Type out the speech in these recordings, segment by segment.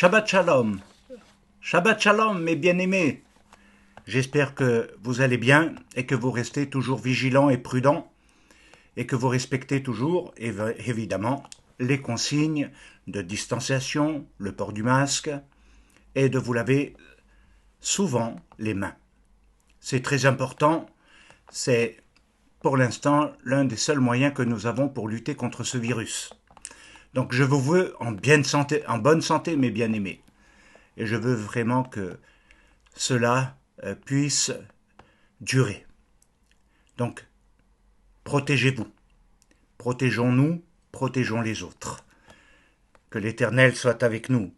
Shabbat Shalom. Shabbat Shalom, mes bien-aimés. J'espère que vous allez bien et que vous restez toujours vigilants et prudents et que vous respectez toujours, évidemment, les consignes de distanciation, le port du masque et de vous laver souvent les mains. C'est très important, c'est pour l'instant l'un des seuls moyens que nous avons pour lutter contre ce virus. Donc je vous veux en bonne santé, mes bien-aimés. Et je veux vraiment que cela puisse durer. Donc, protégez-vous. Protégeons-nous, protégeons les autres. Que l'Éternel soit avec nous.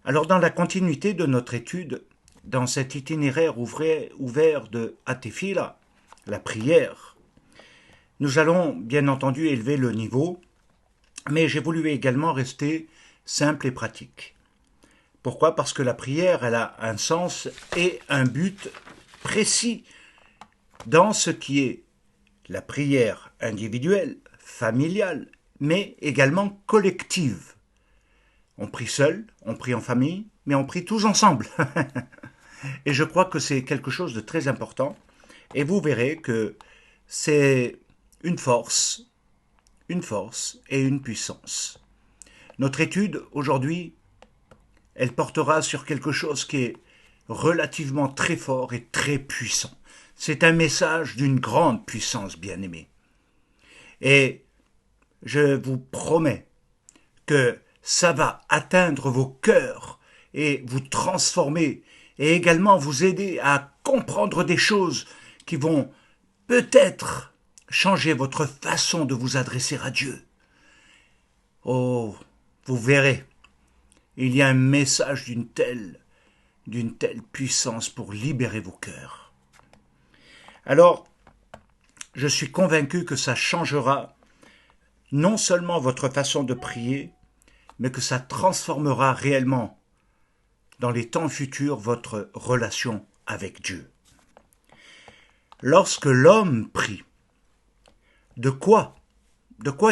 Alors, dans la continuité de notre étude, dans cet itinéraire ouvert de Atefila, la prière, nous allons bien entendu élever le niveau, mais j'ai voulu également rester simple et pratique. Pourquoi? Parce que la prière, elle a un sens et un but précis dans ce qui est la prière individuelle, familiale, mais également collective. On prie seul, on prie en famille, mais on prie tous ensemble. Et je crois que c'est quelque chose de très important. Et vous verrez que c'est une force et une puissance. Notre étude aujourd'hui, elle portera sur quelque chose qui est relativement très fort et très puissant. C'est un message d'une grande puissance, bien-aimé. Et je vous promets que ça va atteindre vos cœurs et vous transformer et également vous aider à comprendre des choses qui vont peut-être changer votre façon de vous adresser à Dieu. Oh, vous verrez. Il y a un message d'une telle puissance pour libérer vos cœurs. Alors, je suis convaincu que ça changera non seulement votre façon de prier, mais que ça transformera réellement dans les temps futurs votre relation avec Dieu. Lorsque l'homme prie, de quoi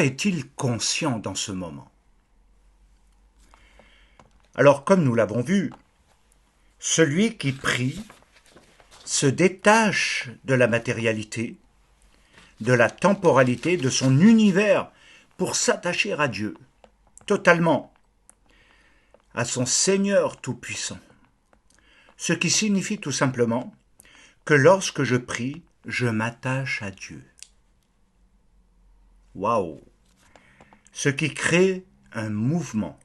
est-il conscient dans ce moment? Alors, comme nous l'avons vu, celui qui prie se détache de la matérialité, de la temporalité, de son univers pour s'attacher à Dieu, totalement, à son Seigneur Tout-Puissant. Ce qui signifie tout simplement que lorsque je prie, je m'attache à Dieu. Waouh! Ce qui crée un mouvement.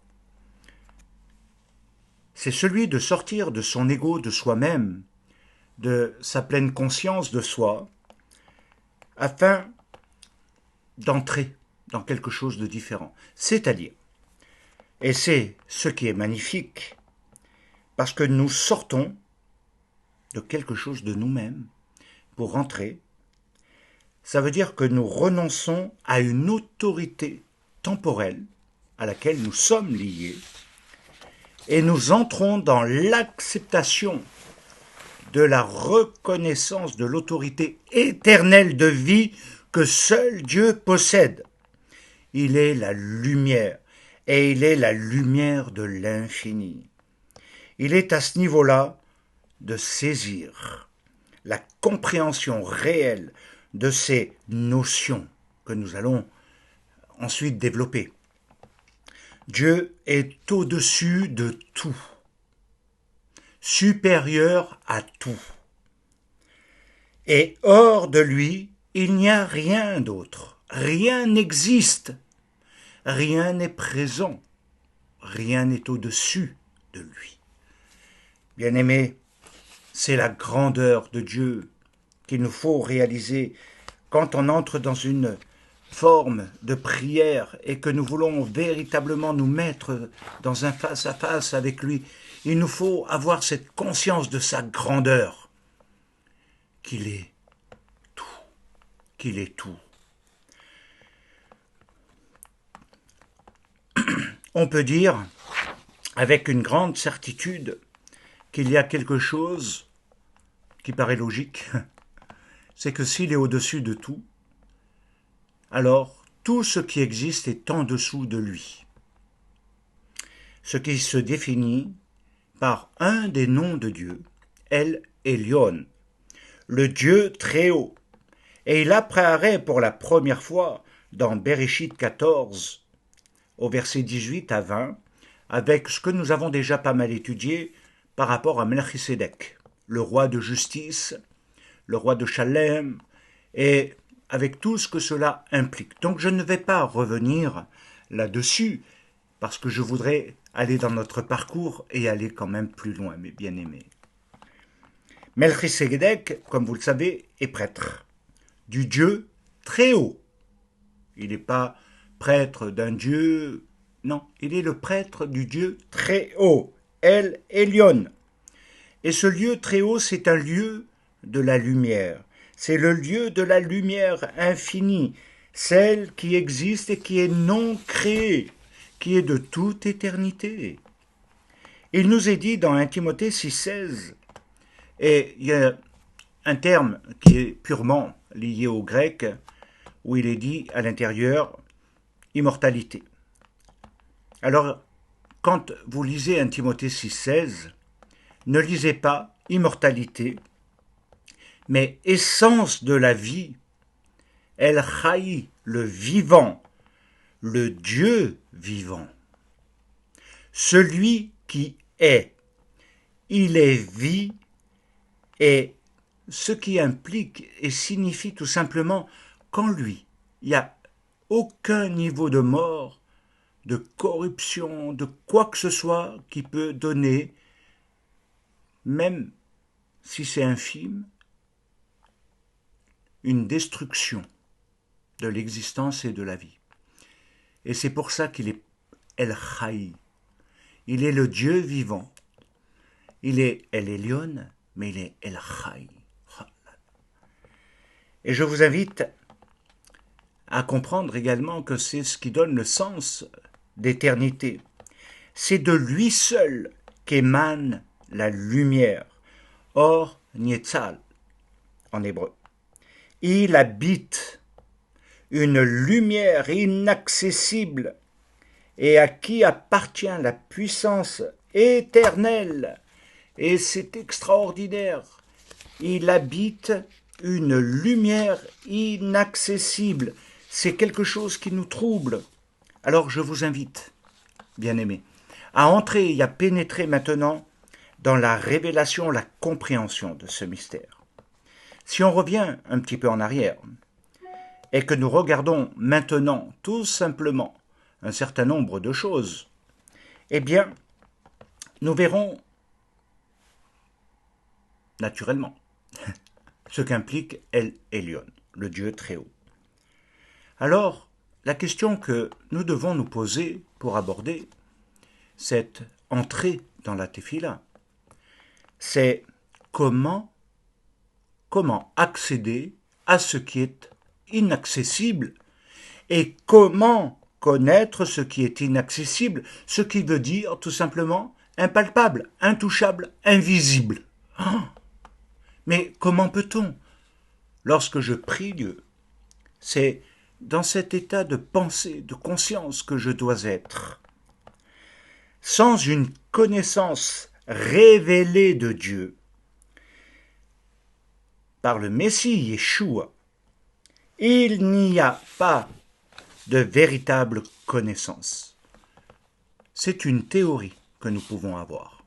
C'est celui de sortir de son ego, de soi-même, de sa pleine conscience de soi, afin d'entrer dans quelque chose de différent. C'est-à-dire, et c'est ce qui est magnifique, parce que nous sortons de quelque chose de nous-mêmes pour entrer, ça veut dire que nous renonçons à une autorité temporelle à laquelle nous sommes liés, et nous entrons dans l'acceptation de la reconnaissance de l'autorité éternelle de vie que seul Dieu possède. Il est la lumière, et il est la lumière de l'infini. Il est à ce niveau-là de saisir la compréhension réelle de ces notions que nous allons ensuite développer. Dieu est au-dessus de tout, supérieur à tout. Et hors de lui, il n'y a rien d'autre. Rien n'existe. Rien n'est présent. Rien n'est au-dessus de lui. Bien-aimés, c'est la grandeur de Dieu qu'il nous faut réaliser quand on entre dans une forme de prière et que nous voulons véritablement nous mettre dans un face-à-face avec lui. Il nous faut avoir cette conscience de sa grandeur, qu'il est tout, qu'il est tout. On peut dire, avec une grande certitude, qu'il y a quelque chose qui paraît logique, c'est que s'il est au-dessus de tout, alors tout ce qui existe est en dessous de lui. ce qui se définit par un des noms de Dieu, El Elyon, le Dieu très haut. Et il apparaît pour la première fois dans Bereshit 14, au verset 18 à 20, avec ce que nous avons déjà pas mal étudié par rapport à Melchisédek, le roi de justice, le roi de Chalem, et avec tout ce que cela implique. Donc je ne vais pas revenir là-dessus, parce que je voudrais aller dans notre parcours et aller quand même plus loin, mes bien-aimés. Melchisédek, comme vous le savez, est prêtre du Dieu très haut. Il n'est pas prêtre d'un Dieu, non, il est le prêtre du Dieu très haut, El Elyon. Et ce lieu très haut, c'est un lieu de la lumière. C'est le lieu de la lumière infinie, celle qui existe et qui est non créée, qui est de toute éternité. Il nous est dit dans 1 Timothée 6,16, et il y a un terme qui est purement lié au grec, où il est dit à l'intérieur immortalité. Alors, quand vous lisez 1 Timothée 6,16, ne lisez pas immortalité, mais essence de la vie, El Chaï, le vivant, le Dieu vivant, celui qui est. Il est vie, et ce qui implique et signifie tout simplement qu'en lui, il n'y a aucun niveau de mort, de corruption, de quoi que ce soit qui peut donner, même si c'est infime, une destruction de l'existence et de la vie. Et c'est pour ça qu'il est El Chaï. Il est le Dieu vivant. Il est El Elyon, mais il est El Chaï. Et je vous invite à comprendre également que c'est ce qui donne le sens d'éternité. C'est de lui seul qu'émane la lumière. Or, Nietzal, en hébreu. Il habite une lumière inaccessible et à qui appartient la puissance éternelle. Et c'est extraordinaire. Il habite une lumière inaccessible. C'est quelque chose qui nous trouble. Alors je vous invite, bien-aimés, à entrer et à pénétrer maintenant dans la révélation, la compréhension de ce mystère. Si on revient un petit peu en arrière, et que nous regardons maintenant tout simplement un certain nombre de choses, eh bien, nous verrons naturellement ce qu'implique El Elyon, le Dieu très haut. Alors, la question que nous devons nous poser pour aborder cette entrée dans la Tefila, c'est comment accéder à ce qui est inaccessible et comment connaître ce qui est inaccessible, ce qui veut dire tout simplement impalpable, intouchable, invisible. Oh, mais comment peut-on? Lorsque je prie Dieu, c'est dans cet état de pensée, de conscience que je dois être. Sans une connaissance révélée de Dieu, par le Messie Yeshua, il n'y a pas de véritable connaissance. C'est une théorie que nous pouvons avoir,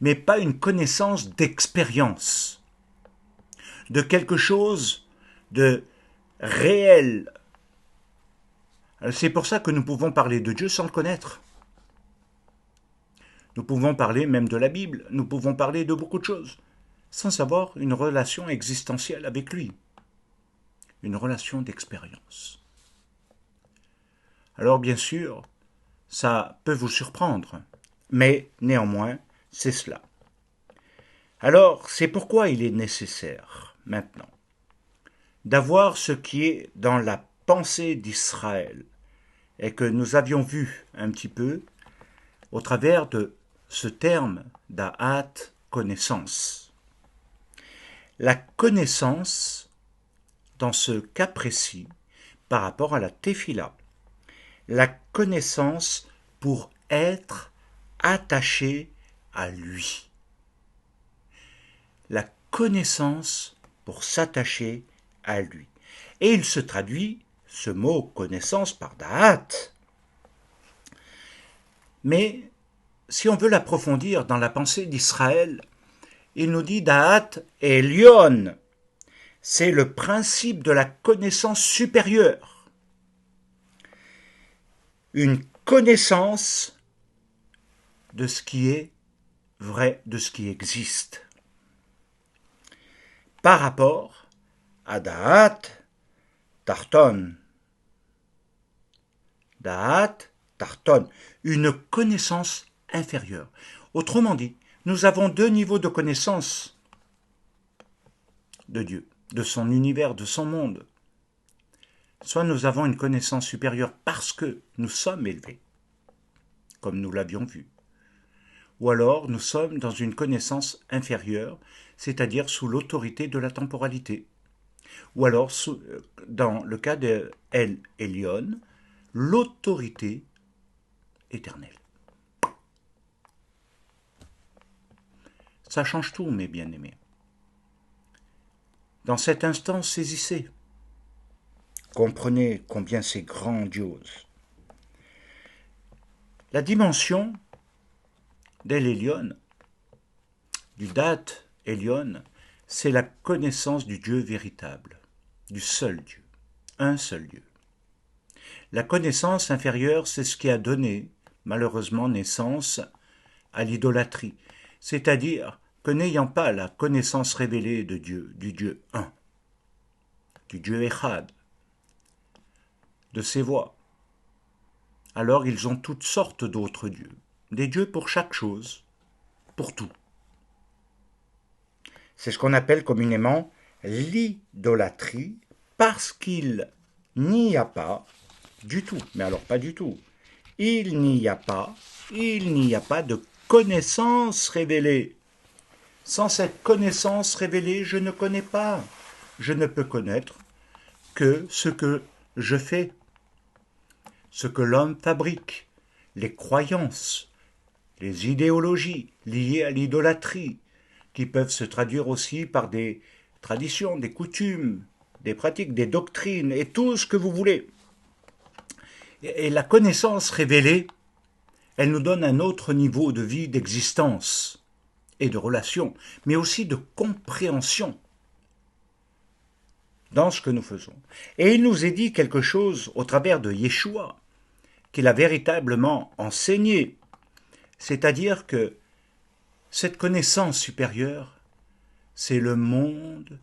mais pas une connaissance d'expérience, de quelque chose de réel. C'est pour ça que nous pouvons parler de Dieu sans le connaître. Nous pouvons parler même de la Bible, nous pouvons parler de beaucoup de choses, sans avoir une relation existentielle avec lui, une relation d'expérience. Alors bien sûr, ça peut vous surprendre, mais néanmoins, c'est cela. Alors, c'est pourquoi il est nécessaire, maintenant, d'avoir ce qui est dans la pensée d'Israël, et que nous avions vu un petit peu au travers de ce terme d'A'at, connaissance. La connaissance, dans ce cas précis, par rapport à la Tefila, la connaissance pour être attaché à lui. La connaissance pour s'attacher à lui. Et il se traduit, ce mot connaissance, par da'at. Mais si on veut l'approfondir dans la pensée d'Israël, il nous dit da'at elyon. C'est le principe de la connaissance supérieure. Une connaissance de ce qui est vrai, de ce qui existe. Par rapport à da'at tarton. Da'at tarton. Une connaissance inférieure. Autrement dit, nous avons deux niveaux de connaissance de Dieu, de son univers, de son monde. Soit nous avons une connaissance supérieure parce que nous sommes élevés, comme nous l'avions vu, ou alors nous sommes dans une connaissance inférieure, c'est-à-dire sous l'autorité de la temporalité, ou alors dans le cas de El Elyon, l'autorité éternelle. Ça change tout, mes bien-aimés. Dans cet instant, saisissez. Comprenez combien c'est grandiose. La dimension d'El Elyon, du Dat Elyon, c'est la connaissance du Dieu véritable, du seul Dieu, un seul Dieu. La connaissance inférieure, c'est ce qui a donné, malheureusement, naissance à l'idolâtrie, c'est-à-dire que n'ayant pas la connaissance révélée de Dieu, du Dieu un, du Dieu Echad, de ses voies, alors ils ont toutes sortes d'autres dieux, des dieux pour chaque chose, pour tout. C'est ce qu'on appelle communément l'idolâtrie, parce qu'il n'y a pas du tout, mais alors pas du tout, il n'y a pas de connaissance révélée. Sans cette connaissance révélée, je ne connais pas. Je ne peux connaître que ce que je fais, ce que l'homme fabrique, les croyances, les idéologies liées à l'idolâtrie, qui peuvent se traduire aussi par des traditions, des coutumes, des pratiques, des doctrines, et tout ce que vous voulez. Et la connaissance révélée, elle nous donne un autre niveau de vie, d'existence et de relation, mais aussi de compréhension dans ce que nous faisons. Et il nous est dit quelque chose au travers de Yeshua, qu'il a véritablement enseigné, c'est-à-dire que cette connaissance supérieure, c'est le monde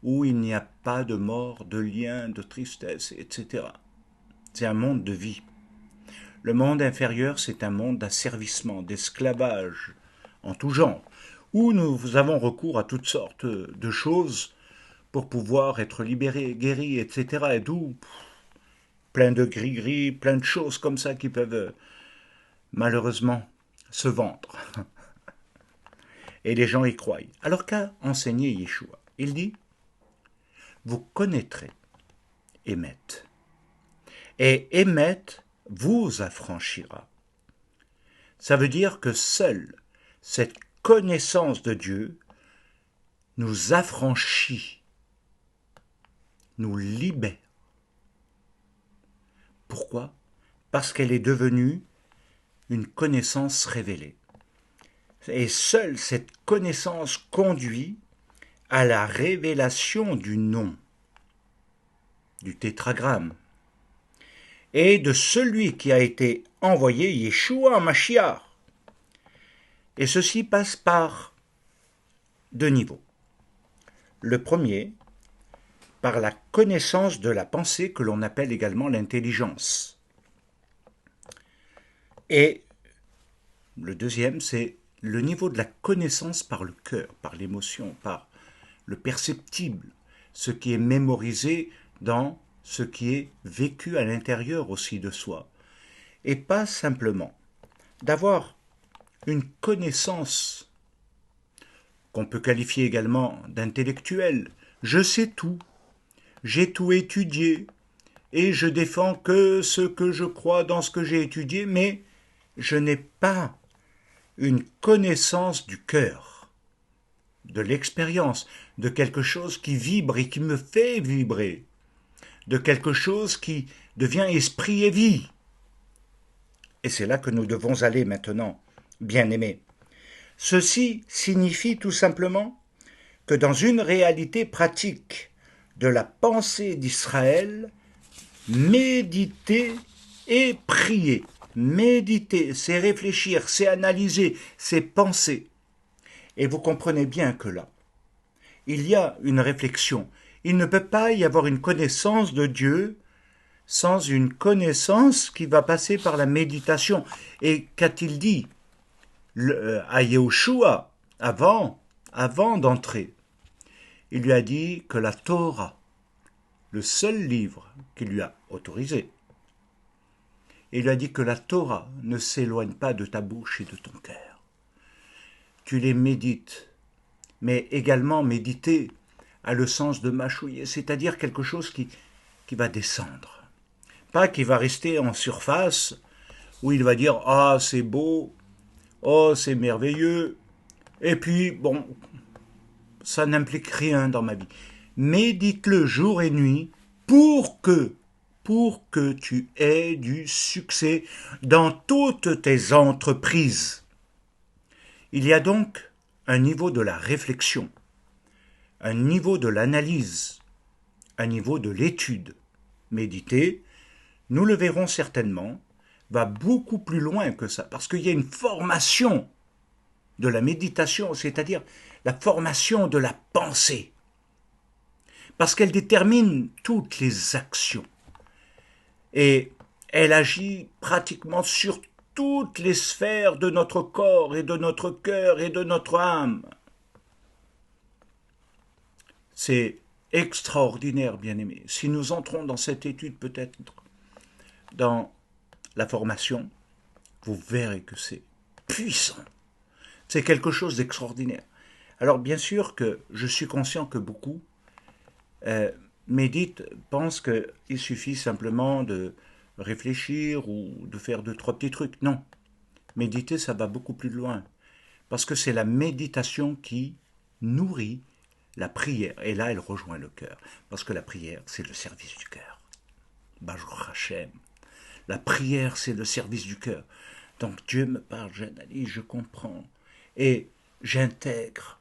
où il n'y a pas de mort, de lien, de tristesse, etc. C'est un monde de vie. Le monde inférieur, c'est un monde d'asservissement, d'esclavage, en tout genre, où nous avons recours à toutes sortes de choses pour pouvoir être libérés, guéris, etc. Et d'où plein de gris-gris, plein de choses comme ça qui peuvent malheureusement se vendre. Et les gens y croient. Alors qu'a enseigné Yeshua? Il dit, vous connaîtrez Émet. Et Émet vous affranchira. Ça veut dire que seule cette connaissance de Dieu nous affranchit, nous libère. Pourquoi? Parce qu'elle est devenue une connaissance révélée. Et seule cette connaissance conduit à la révélation du nom, du tétragramme, et de celui qui a été envoyé, Yeshua Mashiach. Et ceci passe par deux niveaux. Le premier, par la connaissance de la pensée que l'on appelle également l'intelligence. Et le deuxième, c'est le niveau de la connaissance par le cœur, par l'émotion, par le perceptible, ce qui est mémorisé dans ce qui est vécu à l'intérieur aussi de soi. Et pas simplement d'avoir une connaissance qu'on peut qualifier également d'intellectuelle. Je sais tout, j'ai tout étudié, et je défends que ce que je crois dans ce que j'ai étudié, mais je n'ai pas une connaissance du cœur, de l'expérience, de quelque chose qui vibre et qui me fait vibrer, de quelque chose qui devient esprit et vie. Et c'est là que nous devons aller maintenant, bien-aimés. Ceci signifie tout simplement que dans une réalité pratique de la pensée d'Israël, méditer et prier. Méditer, c'est réfléchir, c'est analyser, c'est penser. Et vous comprenez bien que là, il y a une réflexion. Il ne peut pas y avoir une connaissance de Dieu sans une connaissance qui va passer par la méditation. Et qu'a-t-il dit à Yehoshua avant d'entrer? Il lui a dit que la Torah, le seul livre qu'il lui a autorisé, il lui a dit que la Torah ne s'éloigne pas de ta bouche et de ton cœur. Tu les médites, mais également méditer a le sens de mâchouiller, c'est-à-dire quelque chose qui va descendre. Pas qui va rester en surface, où il va dire « Ah, c'est beau, oh, c'est merveilleux », et puis, bon, ça n'implique rien dans ma vie. Médite-le jour et nuit pour que tu aies du succès dans toutes tes entreprises. Il y a donc un niveau de la réflexion, un niveau de l'analyse, un niveau de l'étude. Méditer, nous le verrons certainement, va beaucoup plus loin que ça, parce qu'il y a une formation de la méditation, c'est-à-dire la formation de la pensée, parce qu'elle détermine toutes les actions, et elle agit pratiquement sur toutes les sphères de notre corps et de notre cœur et de notre âme. C'est extraordinaire, bien-aimés. Si nous entrons dans cette étude, peut-être dans la formation, vous verrez que c'est puissant. C'est quelque chose d'extraordinaire. Alors bien sûr que je suis conscient que beaucoup méditent, pensent qu'il suffit simplement de réfléchir ou de faire 2-3 petits trucs. Non, méditer, ça va beaucoup plus loin. Parce que c'est la méditation qui nourrit la prière. Et là, elle rejoint le cœur. Parce que la prière, c'est le service du cœur. Baruch Hashem. La prière, c'est le service du cœur. Donc Dieu me parle, j'analyse, je comprends. Et j'intègre.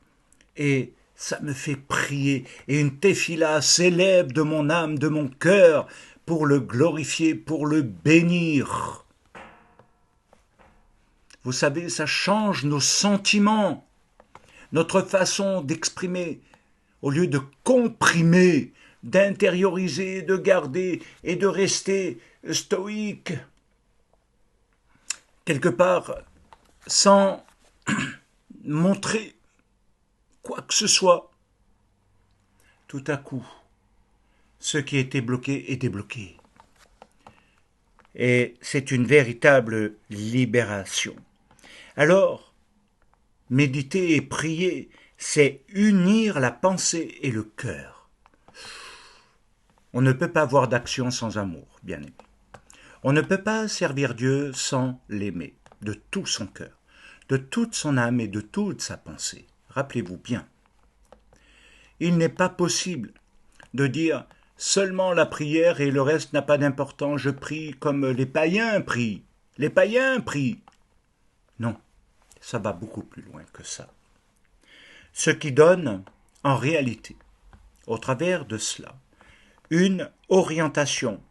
Et ça me fait prier. Et une tefila s'élève de mon âme, de mon cœur, pour le glorifier, pour le bénir. Vous savez, ça change nos sentiments, notre façon d'exprimer. Au lieu de comprimer, d'intérioriser, de garder et de rester stoïque, quelque part, sans montrer quoi que ce soit, tout à coup, ce qui était bloqué est débloqué. Et c'est une véritable libération. Alors, méditer et prier, c'est unir la pensée et le cœur. On ne peut pas avoir d'action sans amour, bien aimé. On ne peut pas servir Dieu sans l'aimer, de tout son cœur, de toute son âme et de toute sa pensée. Rappelez-vous bien. Il n'est pas possible de dire seulement la prière et le reste n'a pas d'importance, je prie comme les païens prient. Les païens prient. Non, ça va beaucoup plus loin que ça. Ce qui donne, en réalité, au travers de cela, une orientation,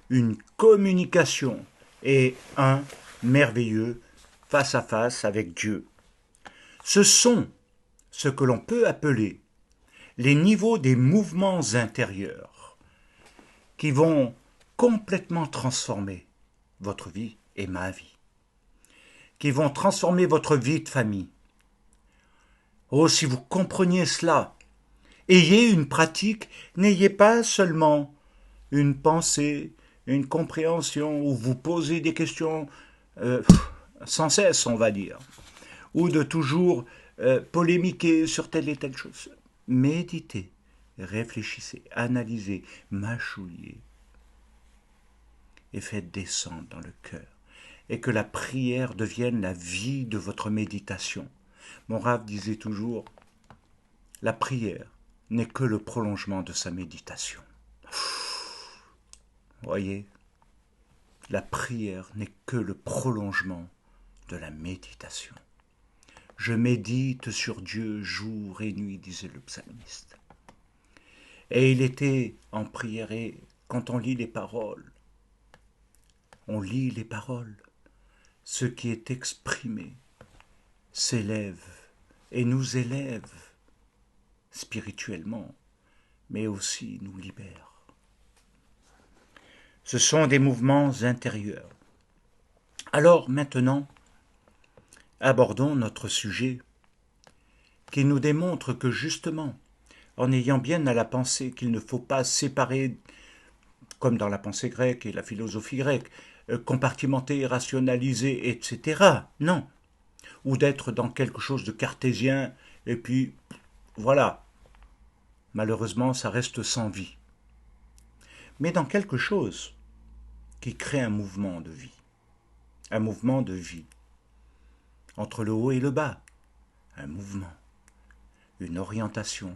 une communication et un merveilleux face-à-face avec Dieu. Ce sont ce que l'on peut appeler les niveaux des mouvements intérieurs qui vont complètement transformer votre vie et ma vie, qui vont transformer votre vie de famille. Oh, si vous compreniez cela, ayez une pratique, n'ayez pas seulement une pensée, une compréhension, où vous posez des questions sans cesse, on va dire, ou de toujours polémiquer sur telle et telle chose. Méditez, réfléchissez, analysez, mâchouillez, et faites descendre dans le cœur. et que la prière devienne la vie de votre méditation. Mon Rav disait toujours, la prière n'est que le prolongement de sa méditation. Voyez, la prière n'est que le prolongement de la méditation. Je médite sur Dieu jour et nuit, disait le psalmiste. Et il était en prière, et quand on lit les paroles, on lit les paroles. Ce qui est exprimé s'élève et nous élève spirituellement, mais aussi nous libère. Ce sont des mouvements intérieurs. Alors maintenant, abordons notre sujet qui nous démontre que justement, en ayant bien à la pensée qu'il ne faut pas séparer, comme dans la pensée grecque et la philosophie grecque, compartimenter, rationaliser, etc. Non. Ou d'être dans quelque chose de cartésien, et puis voilà. Malheureusement, ça reste sans vie. Mais dans quelque chose qui crée un mouvement de vie. Un mouvement de vie. Entre le haut et le bas. Un mouvement. Une orientation.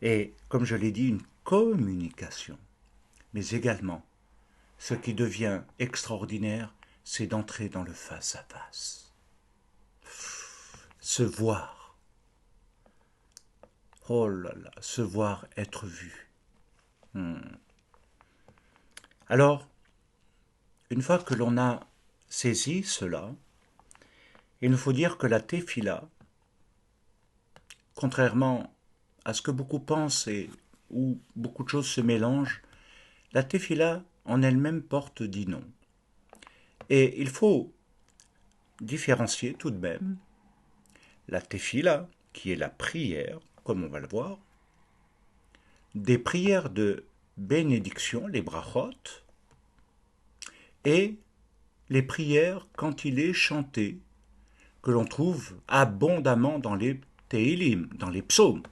Et, comme je l'ai dit, une communication. Mais également, ce qui devient extraordinaire, c'est d'entrer dans le face-à-face. Se voir. Oh là là, se voir être vu. Alors, une fois que l'on a saisi cela, il nous faut dire que la tefila, contrairement à ce que beaucoup pensent et où beaucoup de choses se mélangent, la tefila en elle-même porte 10 noms. Et il faut différencier tout de même la tefila, qui est la prière, comme on va le voir, des prières de bénédiction, les brachot, et les prières quand il est chanté, que l'on trouve abondamment dans les Tehillim, dans les psaumes,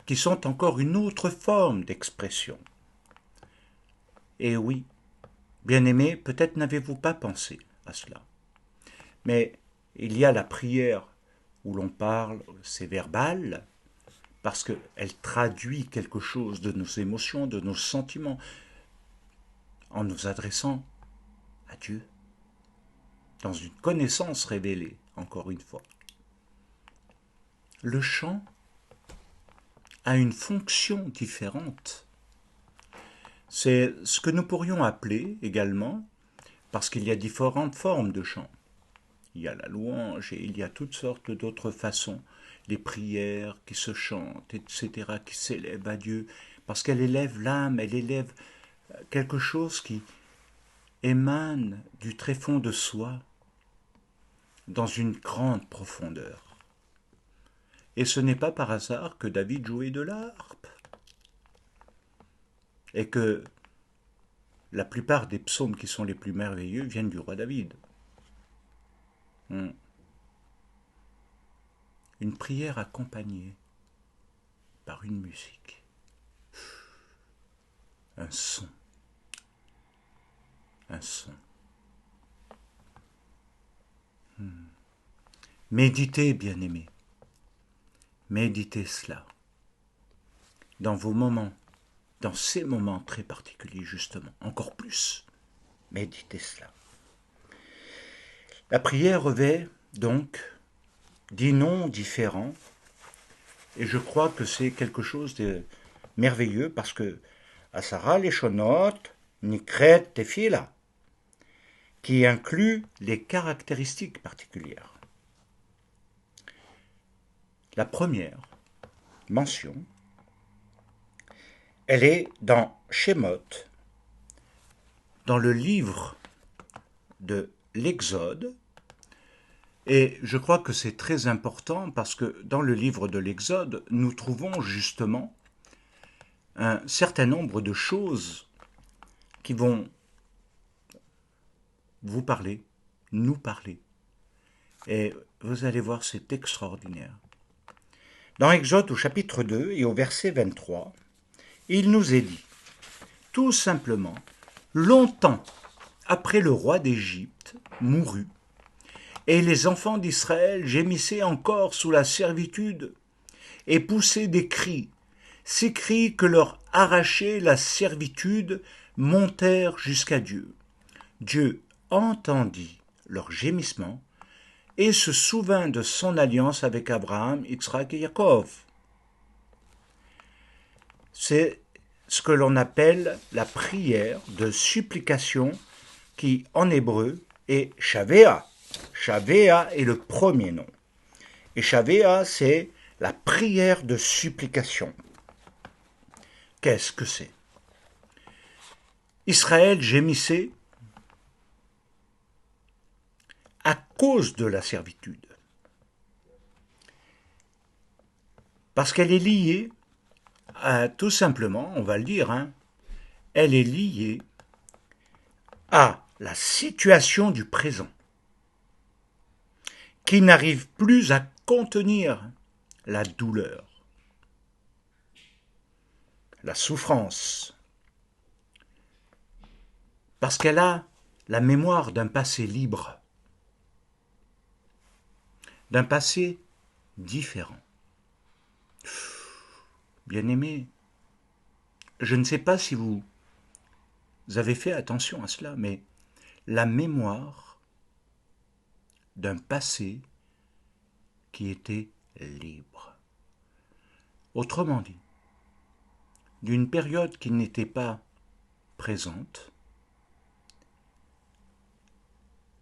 qui sont encore une autre forme d'expression. Et oui, bien-aimés, peut-être n'avez-vous pas pensé à cela, mais il y a la prière où l'on parle, c'est verbal, parce qu'elle traduit quelque chose de nos émotions, de nos sentiments, en nous adressant à Dieu, dans une connaissance révélée, encore une fois. Le chant a une fonction différente. C'est ce que nous pourrions appeler également, parce qu'il y a différentes formes de chant. Il y a la louange et il y a toutes sortes d'autres façons, les prières qui se chantent, etc., qui s'élèvent à Dieu, parce qu'elle élève l'âme, elle élève quelque chose qui émane du tréfonds de soi, dans une grande profondeur. Et ce n'est pas par hasard que David jouait de l'harpe, et que la plupart des psaumes qui sont les plus merveilleux viennent du roi David. Une prière accompagnée par une musique, un son, un son. Méditez, bien-aimés, méditez cela dans vos moments, dans ces moments très particuliers justement, encore plus, méditez cela. La prière revêt donc 10 noms différents, et je crois que c'est quelque chose de merveilleux parce que Asara Leshonot Nikret Tefila, qui inclut les caractéristiques particulières. La première mention, elle est dans Shemot, dans le livre de l'Exode, et je crois que c'est très important parce que dans le livre de l'Exode, nous trouvons justement un certain nombre de choses qui vont vous parler, nous parler. Et vous allez voir, c'est extraordinaire. Dans Exode au chapitre 2 et au verset 23, il nous est dit, tout simplement, longtemps après le roi d'Égypte mourut, et les enfants d'Israël gémissaient encore sous la servitude et poussaient des cris. Ces cris que leur arrachait la servitude montèrent jusqu'à Dieu. Dieu entendit leurs gémissements et se souvint de son alliance avec Abraham, Yitzhak et Jacob. C'est ce que l'on appelle la prière de supplication qui, en hébreu, est Shavea. Shavea est le premier nom. Et Shavea, c'est la prière de supplication. Qu'est-ce que c'est? Israël gémissait à cause de la servitude. Parce qu'elle est liée à, tout simplement, on va le dire, elle est liée à la situation du présent, qui n'arrive plus à contenir la douleur, la souffrance, parce qu'elle a la mémoire d'un passé libre, d'un passé différent. Bien-aimés, je ne sais pas si vous avez fait attention à cela, mais la mémoire d'un passé qui était libre. Autrement dit, d'une période qui n'était pas présente,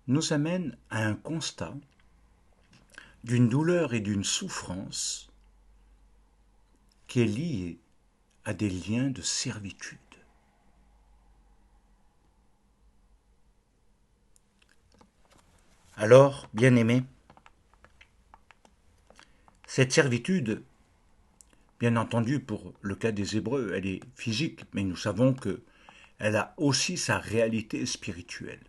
nous amène à un constat d'une douleur et d'une souffrance qui est liée à des liens de servitude. Alors, bien-aimés, cette servitude, bien entendu pour le cas des Hébreux, elle est physique, mais nous savons qu'elle a aussi sa réalité spirituelle.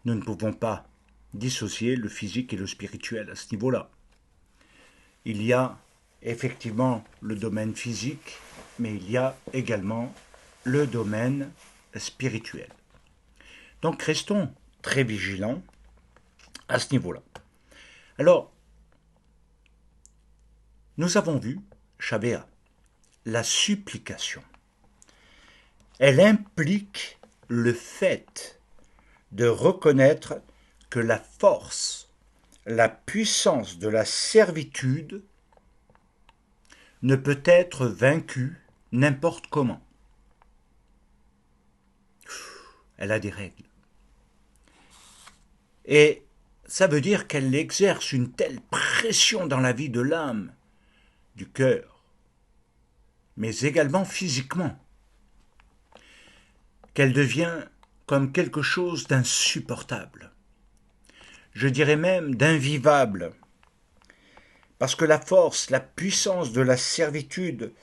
Nous ne pouvons pas dissocier le physique et le spirituel à ce niveau-là. Il y a effectivement le domaine physique, mais il y a également le domaine spirituel. Donc restons très vigilants à ce niveau-là. Alors, nous avons vu, Shavea, la supplication. Elle implique le fait de reconnaître que la force, la puissance de la servitude ne peut être vaincue n'importe comment. Elle a des règles. Et ça veut dire qu'elle exerce une telle pression dans la vie de l'âme, du cœur, mais également physiquement, qu'elle devient comme quelque chose d'insupportable. Je dirais même d'invivable. Parce que la force, la puissance de la servitude,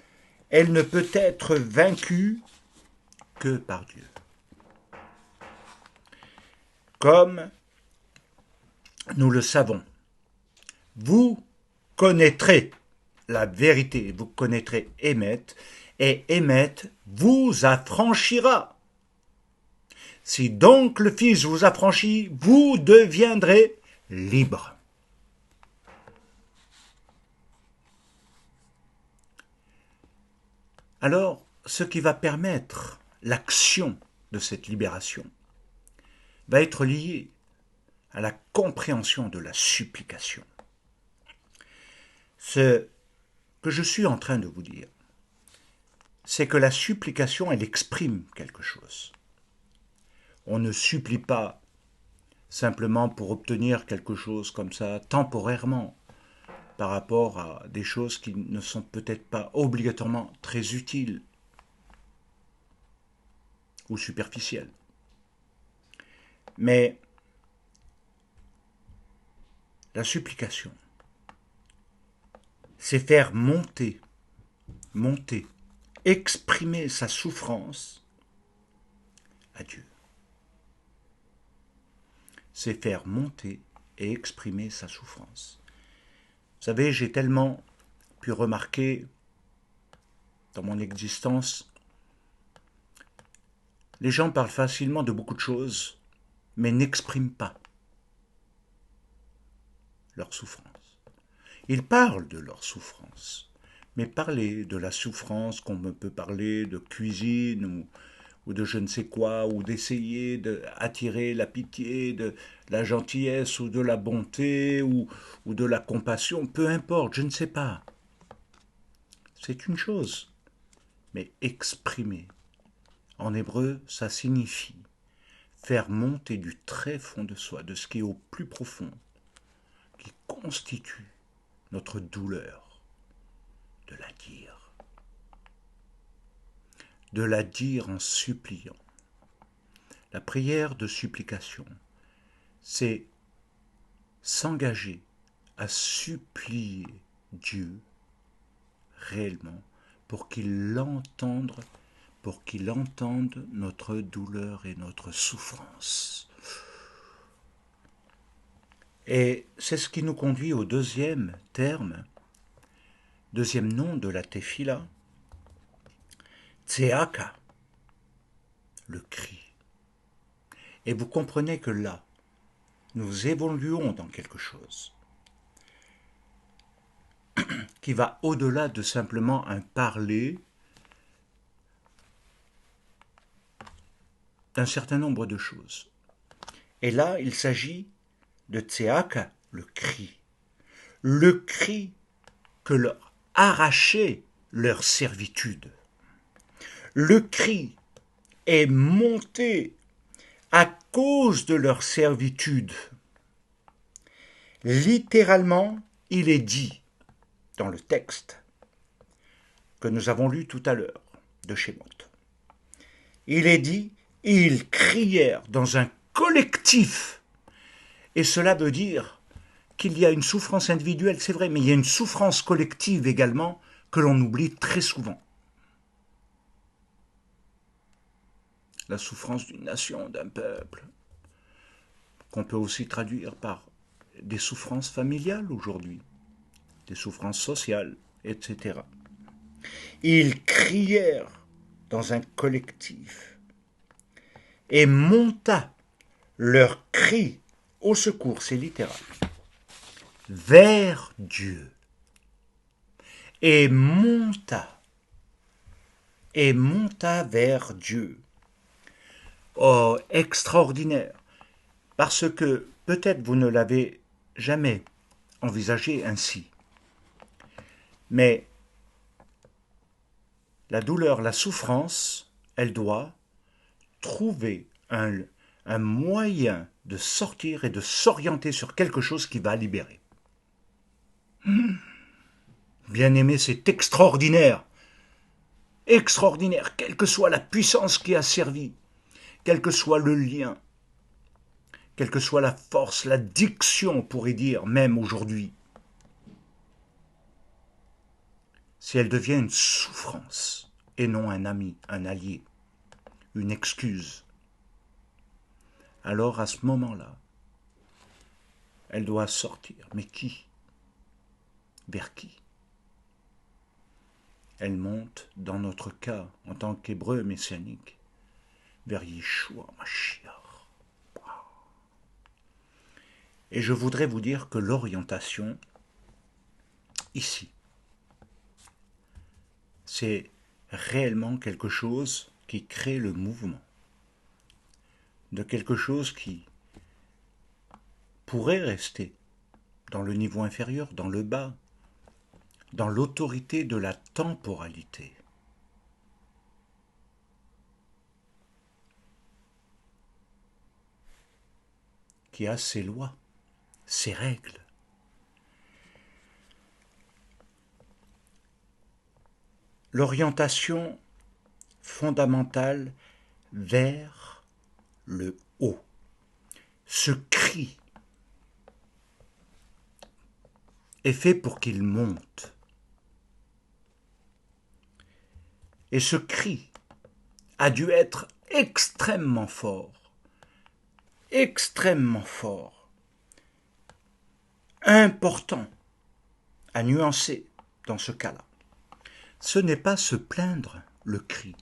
elle ne peut être vaincue que par Dieu. Comme nous le savons, vous connaîtrez la vérité, vous connaîtrez Émet, et Émet vous affranchira. Si donc le Fils vous affranchit, vous deviendrez libre. Alors, ce qui va permettre l'action de cette libération va être lié à la compréhension de la supplication. Ce que je suis en train de vous dire, c'est que la supplication, elle exprime quelque chose. On ne supplie pas simplement pour obtenir quelque chose comme ça, temporairement, par rapport à des choses qui ne sont peut-être pas obligatoirement très utiles ou superficielles. Mais la supplication, c'est faire monter, exprimer sa souffrance à Dieu. C'est faire monter et exprimer sa souffrance. Vous savez, j'ai tellement pu remarquer dans mon existence Les gens parlent facilement de beaucoup de choses, mais n'expriment pas leur souffrance. Ils parlent de leur souffrance, mais parler de la souffrance qu'on peut parler de cuisine ou de je ne sais quoi, ou d'essayer d'attirer la pitié, de la gentillesse ou de la bonté ou de la compassion, peu importe, je ne sais pas. C'est une chose, mais exprimer. En hébreu, ça signifie faire monter du très fond de soi, de ce qui est au plus profond, qui constitue notre douleur, de la dire. De la dire en suppliant. La prière de supplication, c'est s'engager à supplier Dieu réellement pour qu'il entende notre douleur et notre souffrance. Et c'est ce qui nous conduit au deuxième terme, deuxième nom de la tefila, tseaka, le cri. Et vous comprenez que là, nous évoluons dans quelque chose qui va au-delà de simplement un parler d'un certain nombre de choses. Et là, il s'agit de tseaka, le cri. Le cri que leur arrachait leur servitude. Le cri est monté à cause de leur servitude. Littéralement, il est dit dans le texte que nous avons lu tout à l'heure de Shemot. Il est dit, ils crièrent dans un collectif. Et cela veut dire qu'il y a une souffrance individuelle, c'est vrai, mais il y a une souffrance collective également que l'on oublie très souvent. La souffrance d'une nation, d'un peuple, qu'on peut aussi traduire par des souffrances familiales aujourd'hui, des souffrances sociales, etc. Ils crièrent dans un collectif et monta leur cri au secours, c'est littéral, vers Dieu. Et monta vers Dieu. Oh, extraordinaire, parce que peut-être vous ne l'avez jamais envisagé ainsi. Mais la douleur, la souffrance, elle doit trouver un moyen de sortir et de s'orienter sur quelque chose qui va libérer. Bien-aimé, c'est extraordinaire. Extraordinaire, quelle que soit la puissance qui a servi, quel que soit le lien, quelle que soit la force, la diction, on pourrait dire, même aujourd'hui. Si elle devient une souffrance et non un ami, un allié, une excuse, alors à ce moment-là, elle doit sortir. Mais qui? Vers qui? Elle monte, dans notre cas, en tant qu'hébreu messianique, vers Yeshua Mashiach. Et je voudrais vous dire que l'orientation, ici, c'est réellement quelque chose qui crée le mouvement, de quelque chose qui pourrait rester dans le niveau inférieur, dans le bas, dans l'autorité de la temporalité. Qui a ses lois, ses règles. L'orientation fondamentale vers le haut. Ce cri est fait pour qu'il monte. Et ce cri a dû être extrêmement fort, important à nuancer dans ce cas-là. Ce n'est pas se plaindre, le cri,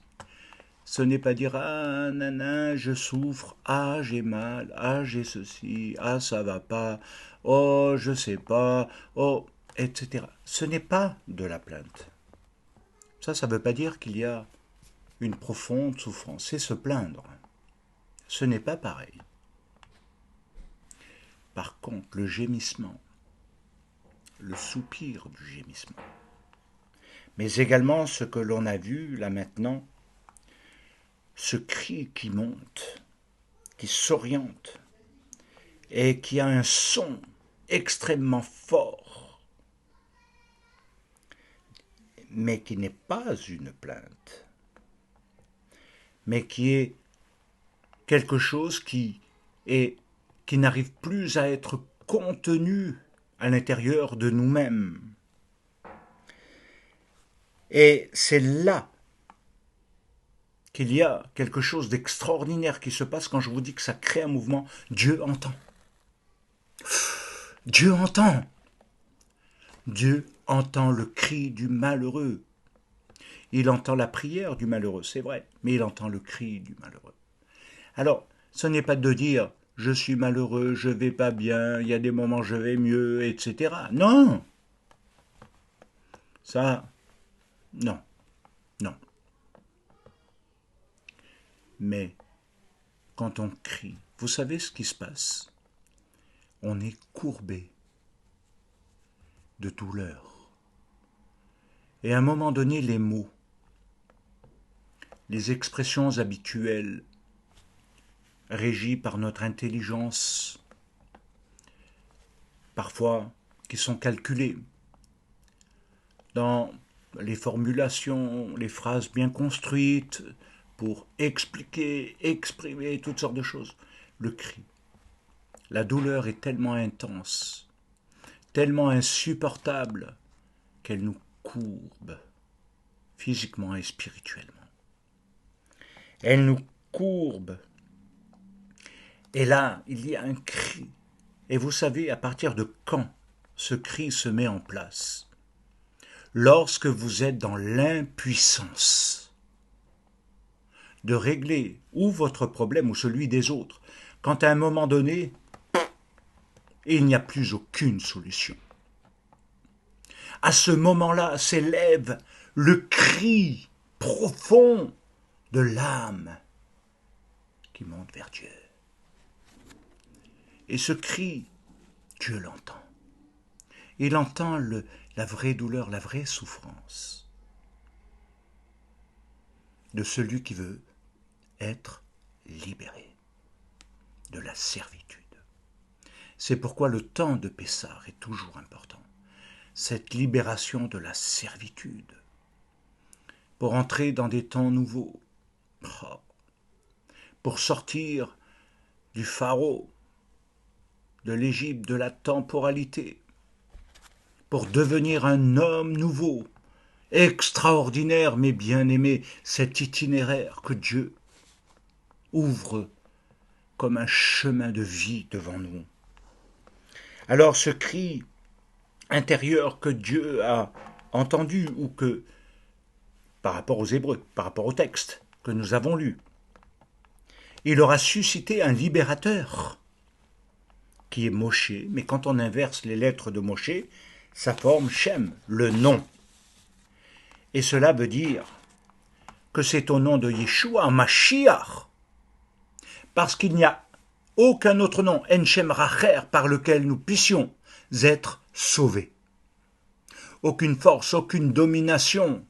Ce n'est pas dire ah nana, je souffre, ah j'ai mal, ah j'ai ceci, ah ça va pas, oh je sais pas, oh etc. Ce n'est pas de la plainte. Ça ne veut pas dire qu'il y a une profonde souffrance. C'est se plaindre. Ce n'est pas pareil. Par contre, le gémissement, le soupir du gémissement, mais également ce que l'on a vu là maintenant, ce cri qui monte, qui s'oriente et qui a un son extrêmement fort, mais qui n'est pas une plainte, mais qui est quelque chose qui n'arrive plus à être contenu à l'intérieur de nous-mêmes. Et c'est là qu'il y a quelque chose d'extraordinaire qui se passe quand je vous dis que ça crée un mouvement. Dieu entend. Dieu entend. Dieu entend le cri du malheureux. Il entend la prière du malheureux, c'est vrai, mais il entend le cri du malheureux. Alors, ce n'est pas de dire « je suis malheureux, je vais pas bien, il y a des moments je vais mieux, etc. » Non. Ça, non, non. Mais quand on crie, vous savez ce qui se passe? On est courbé de douleur. Et à un moment donné, les mots, les expressions habituelles, régies par notre intelligence, parfois qui sont calculées, dans les formulations, les phrases bien construites, pour expliquer, exprimer toutes sortes de choses. Le cri. La douleur est tellement intense, tellement insupportable, qu'elle nous courbe, physiquement et spirituellement. Elle nous courbe. Et là, il y a un cri. Et vous savez à partir de quand ce cri se met en place? Lorsque vous êtes dans l'impuissance de régler ou votre problème ou celui des autres, quand à un moment donné, il n'y a plus aucune solution. À ce moment-là s'élève le cri profond de l'âme qui monte vers Dieu. Et ce cri, Dieu l'entend. Il entend la vraie douleur, la vraie souffrance de celui qui veut être libéré de la servitude. C'est pourquoi le temps de Pessah est toujours important. Cette libération de la servitude pour entrer dans des temps nouveaux, pour sortir du pharaon, de l'Égypte, de la temporalité, pour devenir un homme nouveau, extraordinaire mais bien-aimé, cet itinéraire que Dieu ouvre comme un chemin de vie devant nous. Alors ce cri intérieur que Dieu a entendu ou que, par rapport aux Hébreux, par rapport au texte que nous avons lu, il aura suscité un libérateur qui est Moshe, mais quand on inverse les lettres de Moshe, ça forme Shem, le nom. Et cela veut dire que c'est au nom de Yeshua, Mashiach, parce qu'il n'y a aucun autre nom, Enchem Racher, par lequel nous puissions être sauvés. Aucune force, aucune domination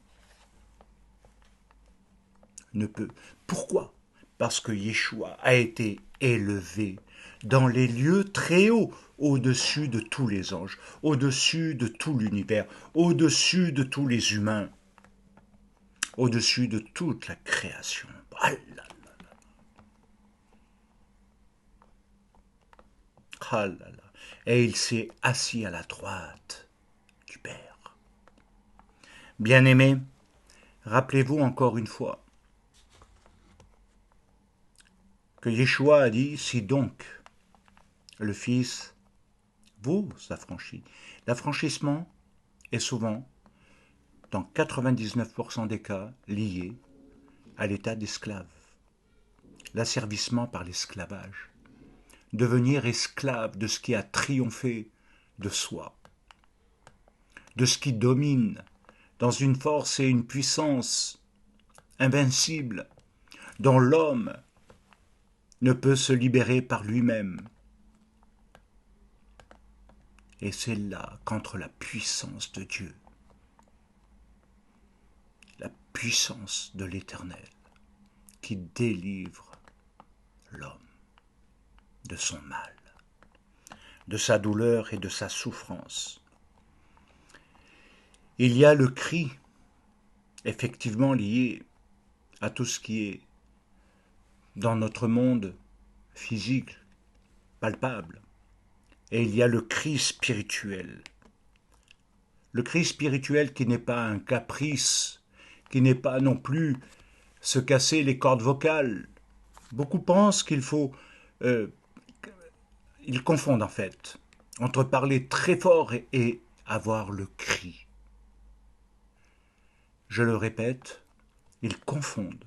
ne peut. Pourquoi? Parce que Yeshua a été élevé dans les lieux très hauts, au-dessus de tous les anges, au-dessus de tout l'univers, au-dessus de tous les humains, au-dessus de toute la création. Ah là là là. Ah là là. Et il s'est assis à la droite du Père. Bien-aimés, rappelez-vous encore une fois que Yeshua a dit, si donc le Fils vous affranchit. L'affranchissement est souvent, dans 99% des cas, lié à l'état d'esclave, l'asservissement par l'esclavage, devenir esclave de ce qui a triomphé de soi, de ce qui domine dans une force et une puissance invincible dont l'homme ne peut se libérer par lui-même. Et c'est là qu'entre la puissance de Dieu, la puissance de l'Éternel, qui délivre l'homme de son mal, de sa douleur et de sa souffrance. Il y a le cri, effectivement lié à tout ce qui est dans notre monde physique, palpable. Et il y a le cri spirituel. Le cri spirituel qui n'est pas un caprice, qui n'est pas non plus se casser les cordes vocales. Beaucoup pensent qu'il faut... ils confondent en fait entre parler très fort et avoir le cri. Je le répète, ils confondent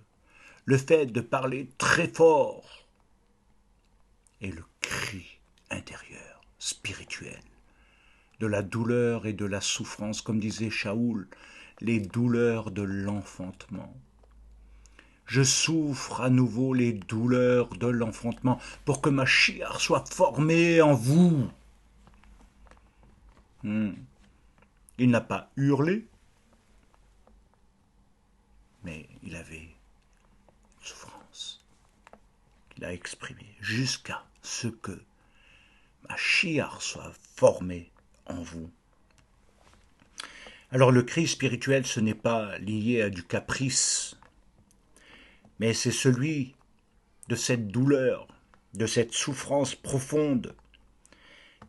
le fait de parler très fort et le cri intérieur, spirituel, de la douleur et de la souffrance, comme disait Shaoul, les douleurs de l'enfantement. Je souffre à nouveau les douleurs de l'enfantement pour que ma chiar soit formée en vous. Il n'a pas hurlé, mais il avait une souffrance qu'il a exprimée jusqu'à ce que ma chiar soit formée en vous. Alors le cri spirituel, ce n'est pas lié à du caprice, mais c'est celui de cette douleur, de cette souffrance profonde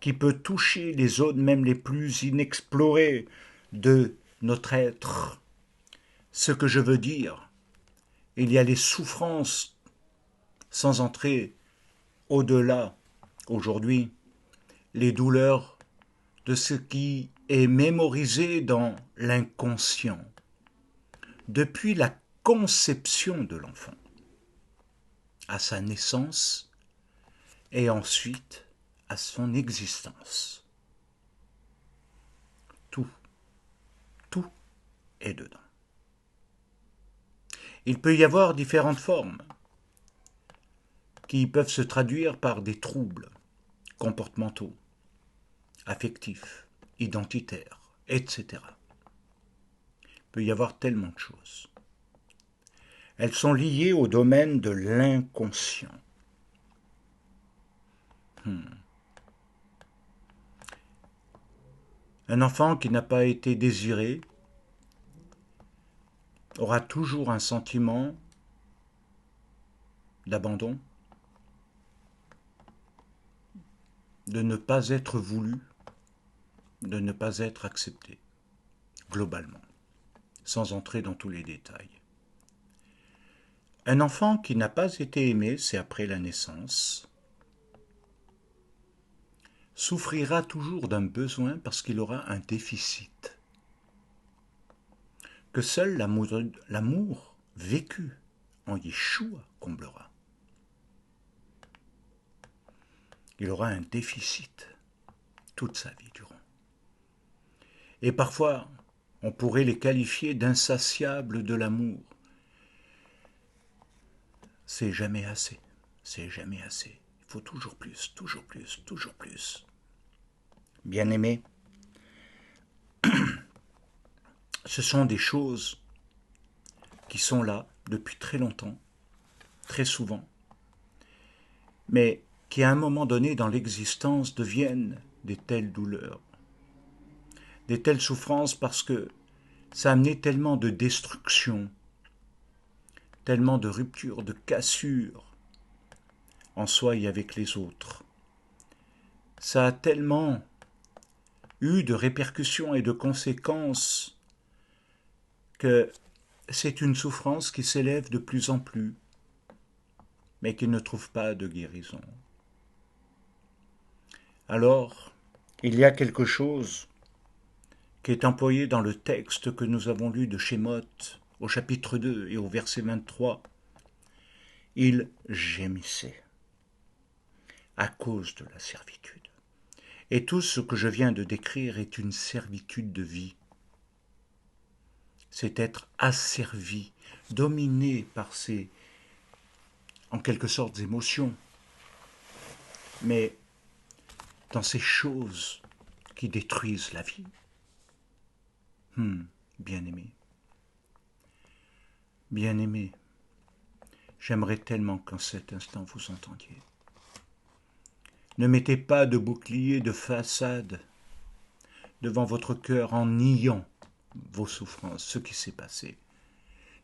qui peut toucher les zones même les plus inexplorées de notre être. Ce que je veux dire, il y a les souffrances, sans entrer au-delà, aujourd'hui, les douleurs de ce qui est mémorisé dans l'inconscient, depuis la conception de l'enfant, à sa naissance et ensuite à son existence. Tout est dedans. Il peut y avoir différentes formes qui peuvent se traduire par des troubles comportementaux, affectifs, identitaires, etc. Il peut y avoir tellement de choses. Elles sont liées au domaine de l'inconscient. Un enfant qui n'a pas été désiré aura toujours un sentiment d'abandon, de ne pas être voulu, de ne pas être accepté, globalement, sans entrer dans tous les détails. Un enfant qui n'a pas été aimé, c'est après la naissance, souffrira toujours d'un besoin parce qu'il aura un déficit, que seul l'amour vécu en Yeshua comblera. Il aura un déficit toute sa vie durant. Et parfois, on pourrait les qualifier d'insatiables de l'amour. C'est jamais assez, c'est jamais assez. Il faut toujours plus, toujours plus, toujours plus. Bien-aimés, ce sont des choses qui sont là depuis très longtemps, très souvent, mais qui à un moment donné dans l'existence deviennent des telles douleurs, des telles souffrances parce que ça a amené tellement de destruction, tellement de ruptures, de cassures en soi et avec les autres. Ça a tellement eu de répercussions et de conséquences que c'est une souffrance qui s'élève de plus en plus, mais qui ne trouve pas de guérison. Alors, il y a quelque chose qui est employé dans le texte que nous avons lu de Shemot au chapitre 2 et au verset 23, il gémissait à cause de la servitude. Et tout ce que je viens de décrire est une servitude de vie. C'est être asservi, dominé par ces, en quelque sorte, émotions, mais dans ces choses qui détruisent la vie. Bien-aimé, bien-aimé, j'aimerais tellement qu'en cet instant vous entendiez. Ne mettez pas de bouclier de façade devant votre cœur en niant vos souffrances, ce qui s'est passé.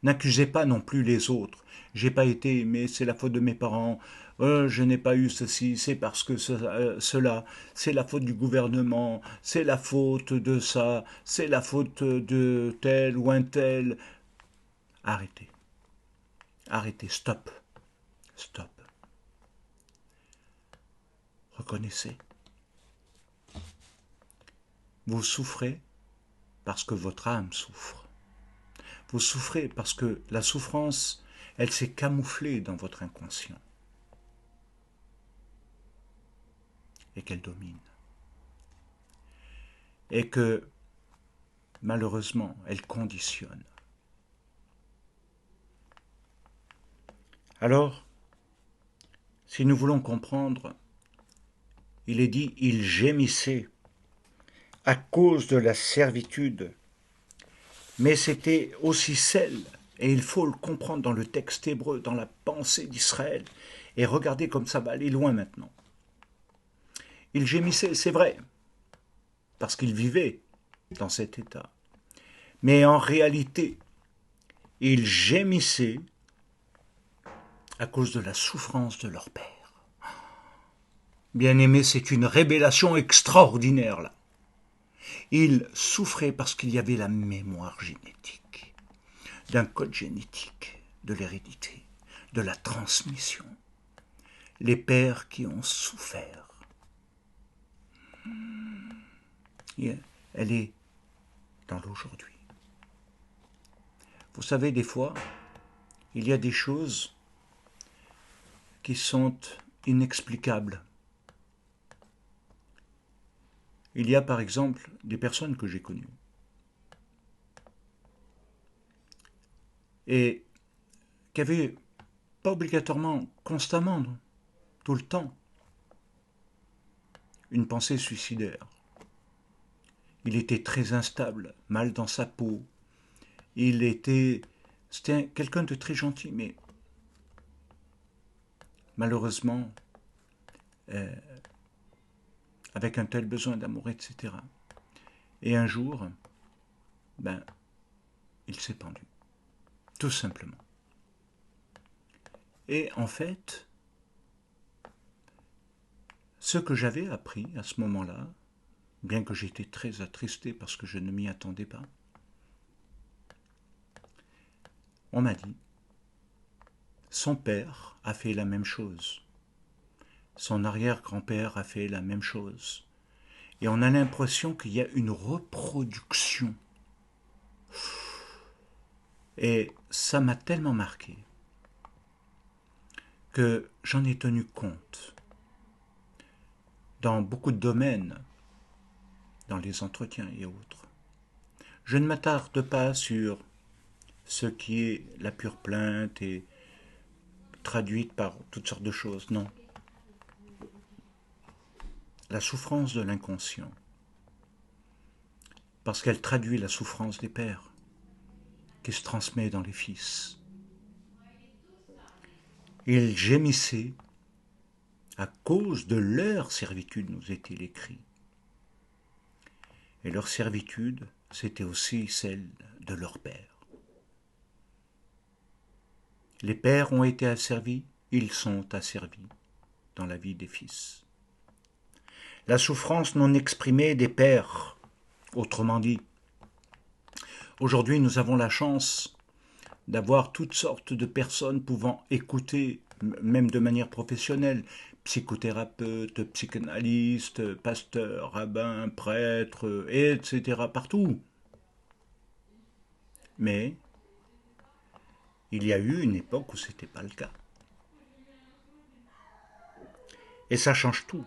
N'accusez pas non plus les autres. J'ai pas été aimé, c'est la faute de mes parents. Je n'ai pas eu ceci, c'est parce que cela. C'est la faute du gouvernement, c'est la faute de ça, c'est la faute de tel ou un tel. Arrêtez. Arrêtez, stop. Stop. Reconnaissez. Vous souffrez parce que votre âme souffre. Vous souffrez parce que la souffrance, elle s'est camouflée dans votre inconscient. Et qu'elle domine. Et que, malheureusement, elle conditionne. Alors, si nous voulons comprendre, il est dit, il gémissait à cause de la servitude. Mais c'était aussi celle, et il faut le comprendre dans le texte hébreu, dans la pensée d'Israël, et regardez comme ça va aller loin maintenant. Il gémissait, c'est vrai, parce qu'il vivait dans cet état. Mais en réalité, il gémissait à cause de la souffrance de leur père. Bien-aimé, c'est une révélation extraordinaire là. Il souffrait parce qu'il y avait la mémoire génétique, d'un code génétique, de l'hérédité, de la transmission. Les pères qui ont souffert. Elle est dans l'aujourd'hui. Vous savez, des fois, il y a des choses qui sont inexplicables. Il y a par exemple des personnes que j'ai connues et qui avaient pas obligatoirement, constamment, tout le temps, une pensée suicidaire. Il était très instable, mal dans sa peau. C'était quelqu'un de très gentil, mais malheureusement, avec un tel besoin d'amour, etc. Et un jour, il s'est pendu, tout simplement. Et en fait, ce que j'avais appris à ce moment-là, bien que j'étais très attristé parce que je ne m'y attendais pas, on m'a dit, son père a fait la même chose. Son arrière-grand-père a fait la même chose. Et on a l'impression qu'il y a une reproduction. Et ça m'a tellement marqué que j'en ai tenu compte dans beaucoup de domaines, dans les entretiens et autres. Je ne m'attarde pas sur ce qui est la pure plainte et traduite par toutes sortes de choses, non. La souffrance de l'inconscient, parce qu'elle traduit la souffrance des pères, qui se transmet dans les fils. Ils gémissaient à cause de leur servitude, nous est-il écrit. Et leur servitude, c'était aussi celle de leur père. Les pères ont été asservis, ils sont asservis dans la vie des fils. La souffrance non exprimée des pères, autrement dit. Aujourd'hui, nous avons la chance d'avoir toutes sortes de personnes pouvant écouter, même de manière professionnelle, psychothérapeutes, psychanalystes, pasteurs, rabbins, prêtres, etc., partout. Mais Il y a eu une époque où ce n'était pas le cas. Et ça change tout.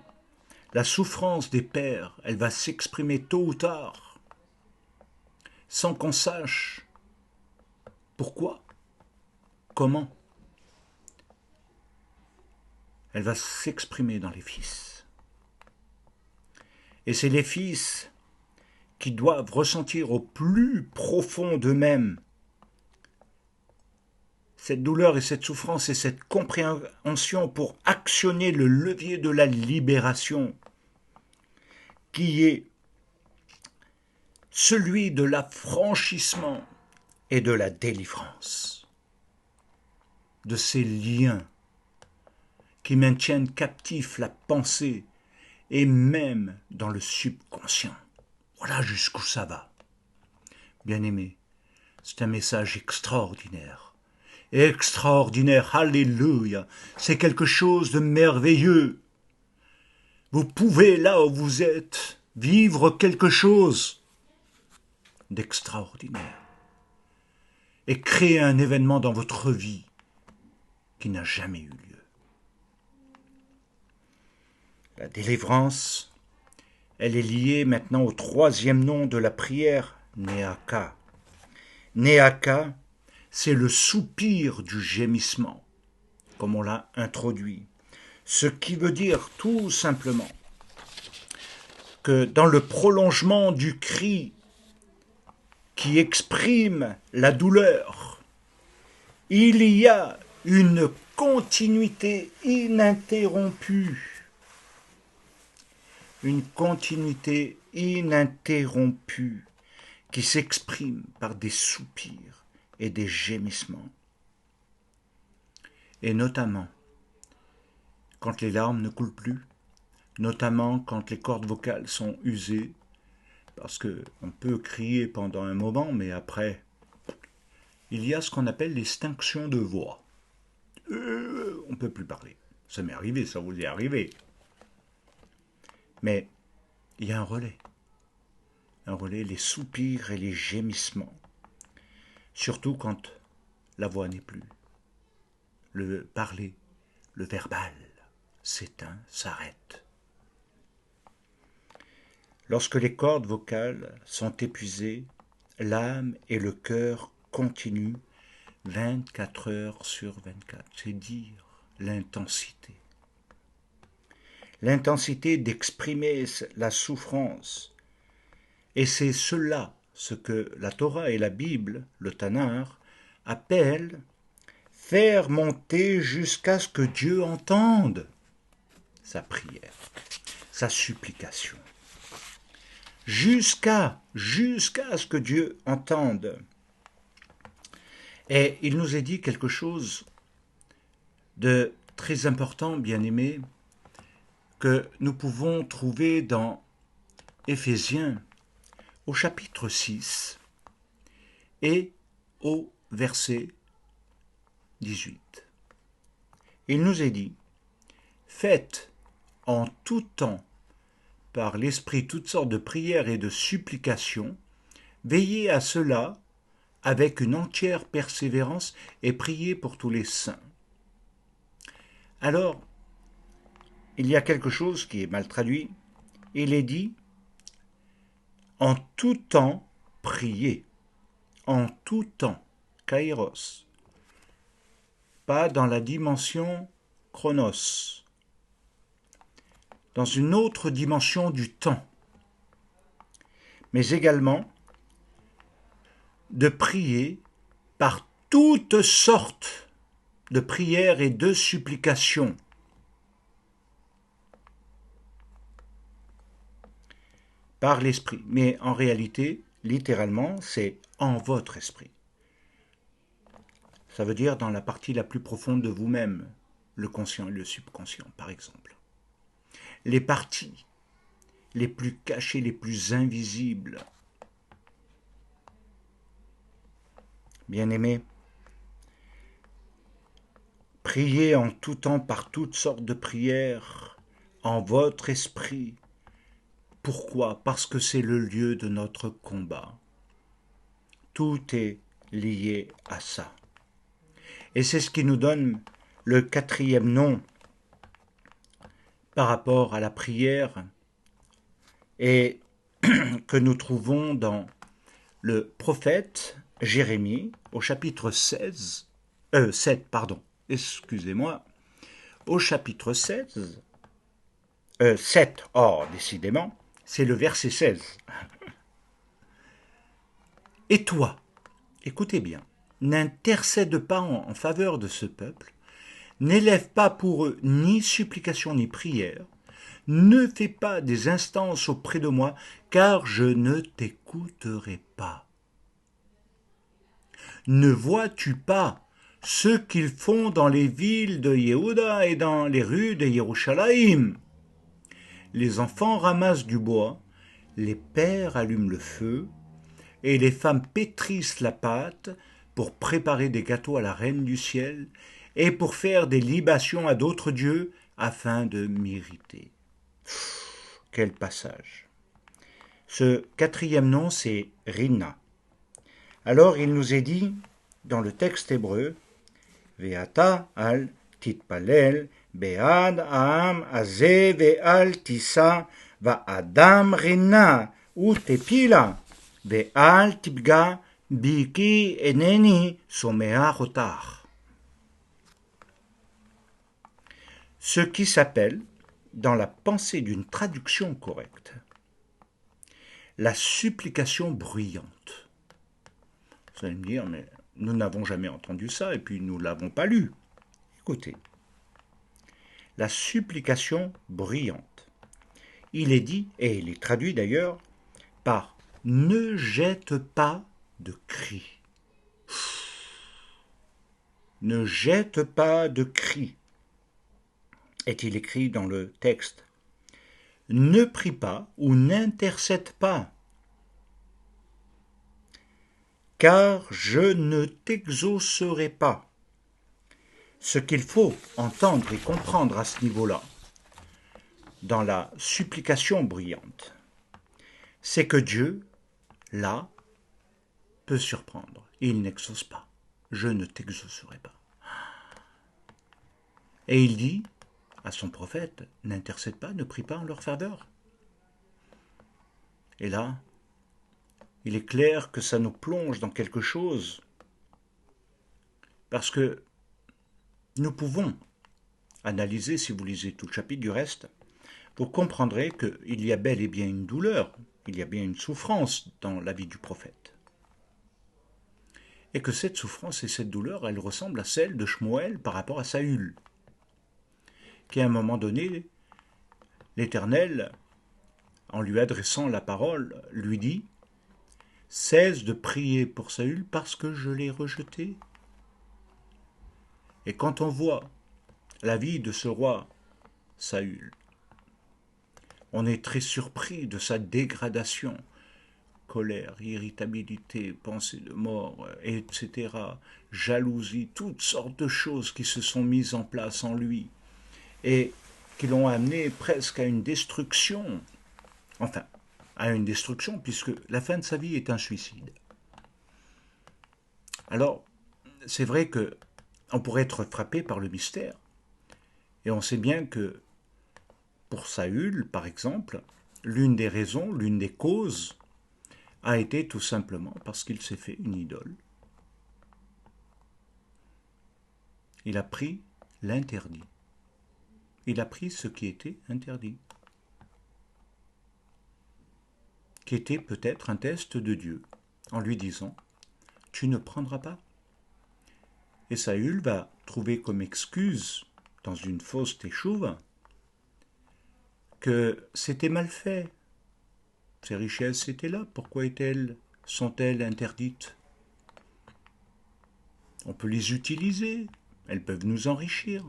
La souffrance des pères, elle va s'exprimer tôt ou tard, sans qu'on sache pourquoi, comment. Elle va s'exprimer dans les fils. Et c'est les fils qui doivent ressentir au plus profond d'eux-mêmes cette douleur et cette souffrance et cette compréhension pour actionner le levier de la libération, qui est celui de l'affranchissement et de la délivrance, de ces liens qui maintiennent captif la pensée et même dans le subconscient. Voilà jusqu'où ça va. Bien-aimés, c'est un message extraordinaire. Extraordinaire, alléluia, c'est quelque chose de merveilleux. Vous pouvez, là où vous êtes, vivre quelque chose d'extraordinaire et créer un événement dans votre vie qui n'a jamais eu lieu. La délivrance, elle est liée maintenant au troisième nom de la prière, Néaka. Néaka, c'est le soupir du gémissement, comme on l'a introduit. Ce qui veut dire tout simplement que dans le prolongement du cri qui exprime la douleur, il y a une continuité ininterrompue. Une continuité ininterrompue qui s'exprime par des soupirs et des gémissements. Et notamment, quand les larmes ne coulent plus, notamment quand les cordes vocales sont usées, parce qu'on peut crier pendant un moment, mais après, il y a ce qu'on appelle l'extinction de voix. On ne peut plus parler. Ça m'est arrivé, ça vous est arrivé. Mais il y a un relais, les soupirs et les gémissements, surtout quand la voix n'est plus. Le parler, le verbal s'éteint, s'arrête. Lorsque les cordes vocales sont épuisées, l'âme et le cœur continuent 24 heures sur 24. C'est dire l'intensité. L'intensité d'exprimer la souffrance. Et c'est cela, ce que la Torah et la Bible, le Tanakh, appellent faire monter jusqu'à ce que Dieu entende sa prière, sa supplication. Jusqu'à ce que Dieu entende. Et il nous est dit quelque chose de très important, bien-aimés, que nous pouvons trouver dans Éphésiens, au chapitre 6 et au verset 18. Il nous est dit, faites en tout temps par l'Esprit toutes sortes de prières et de supplications, veillez à cela avec une entière persévérance et priez pour tous les saints. Alors, il y a quelque chose qui est mal traduit. Il est dit, en tout temps, priez. En tout temps, kairos. Pas dans la dimension chronos. Dans une autre dimension du temps. Mais également de prier par toutes sortes de prières et de supplications. Par l'esprit. Mais en réalité, littéralement, c'est en votre esprit. Ça veut dire dans la partie la plus profonde de vous-même, le conscient et le subconscient, par exemple. Les parties les plus cachées, les plus invisibles. Bien-aimés, priez en tout temps par toutes sortes de prières, en votre esprit. Pourquoi? Parce que c'est le lieu de notre combat. Tout est lié à ça. Et c'est ce qui nous donne le quatrième nom par rapport à la prière et que nous trouvons dans le prophète Jérémie au chapitre 7, excusez-moi, au chapitre 7, décidément, c'est le verset 16. Et toi, écoutez bien, n'intercède pas en faveur de ce peuple, n'élève pas pour eux ni supplication ni prière, ne fais pas des instances auprès de moi, car je ne t'écouterai pas. Ne vois-tu pas ce qu'ils font dans les villes de Yehuda et dans les rues de Yerushalayim? Les enfants ramassent du bois, les pères allument le feu, et les femmes pétrissent la pâte pour préparer des gâteaux à la reine du ciel et pour faire des libations à d'autres dieux afin de m'irriter. Quel passage! Ce quatrième nom, c'est Rina. Alors il nous est dit dans le texte hébreu, Ve'ata al titpalel be'ad ha'am hazeh ve'al tisa va'adam rina u'tepila ve'al tibga biki eneni someach otach. Ce qui s'appelle, dans la pensée d'une traduction correcte, la supplication bruyante. Vous allez me dire, mais nous n'avons jamais entendu ça et puis nous ne l'avons pas lu. Écoutez, la supplication bruyante. Il est dit, et il est traduit d'ailleurs, par « ne jette pas de cris ». Ne jette pas de cris, est-il écrit dans le texte. Ne prie pas ou n'intercède pas, car je ne t'exaucerai pas. Ce qu'il faut entendre et comprendre à ce niveau-là, dans la supplication bruyante, c'est que Dieu, là, peut surprendre. Il n'exauce pas. Je ne t'exaucerai pas. Et il dit à son prophète, n'intercède pas, ne prie pas en leur faveur. Et là, il est clair que ça nous plonge dans quelque chose, parce que nous pouvons analyser, si vous lisez tout le chapitre du reste, vous comprendrez qu'il y a bel et bien une douleur, il y a bien une souffrance dans la vie du prophète. Et que cette souffrance et cette douleur, elle ressemble à celle de Shmuel par rapport à Saül, qui à un moment donné, l'Éternel, en lui adressant la parole, lui dit « Cesse de prier pour Saül parce que je l'ai rejeté. » Et quand on voit la vie de ce roi Saül, on est très surpris de sa dégradation, colère, irritabilité, pensée de mort, etc., jalousie, toutes sortes de choses qui se sont mises en place en lui et qui l'ont amené presque à une destruction, enfin, à une destruction, puisque la fin de sa vie est un suicide. Alors, c'est vrai que on pourrait être frappé par le mystère, et on sait bien que pour Saül, par exemple, l'une des raisons, l'une des causes, a été tout simplement parce qu'il s'est fait une idole. Il a pris l'interdit. Il a pris ce qui était interdit, qui était peut-être un test de Dieu, en lui disant « Tu ne prendras pas ». Et Saül va trouver comme excuse, dans une fausse teshuva, que c'était mal fait. Ces richesses étaient là, pourquoi sont-elles interdites? On peut les utiliser, elles peuvent nous enrichir.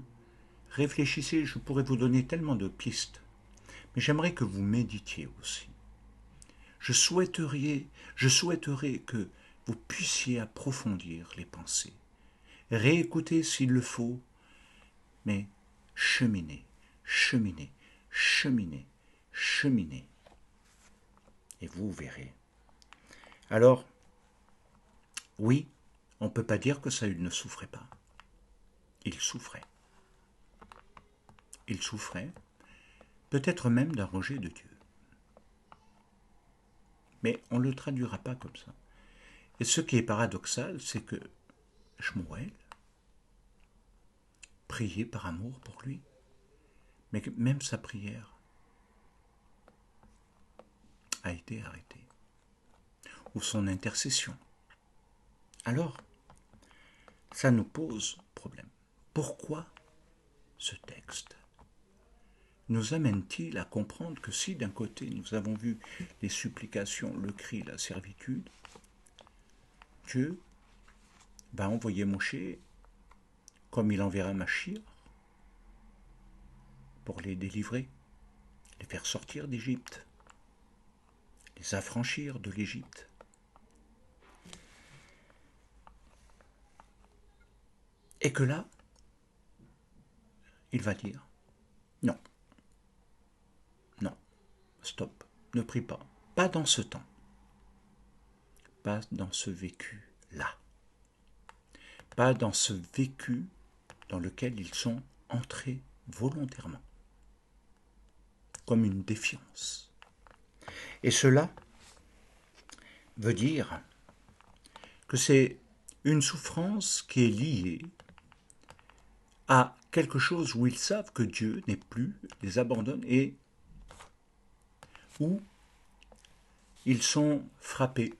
Réfléchissez, je pourrais vous donner tellement de pistes, mais j'aimerais que vous méditiez aussi. Je souhaiterais que vous puissiez approfondir les pensées, réécouter s'il le faut, mais cheminez, cheminez, cheminez, cheminez, et vous verrez. Alors, oui, on ne peut pas dire que Saül ne souffrait pas. il souffrait. Il souffrait, peut-être même d'un rejet de Dieu. Mais on ne le traduira pas comme ça. Et ce qui est paradoxal, c'est que Shmuel priait par amour pour lui, mais que même sa prière a été arrêtée, ou son intercession. Alors, ça nous pose problème. Pourquoi ce texte nous amène-t-il à comprendre que si d'un côté nous avons vu les supplications, le cri, la servitude, Dieu va envoyer Moshe comme il enverra Machir pour les délivrer, les faire sortir d'Égypte, les affranchir de l'Égypte. Et que là, il va dire, non, non, stop, ne prie pas, pas dans ce temps, pas dans ce vécu-là, pas dans ce vécu dans lequel ils sont entrés volontairement, comme une défiance. Et cela veut dire que c'est une souffrance qui est liée à quelque chose où ils savent que Dieu n'est plus, les abandonne et où ils sont frappés.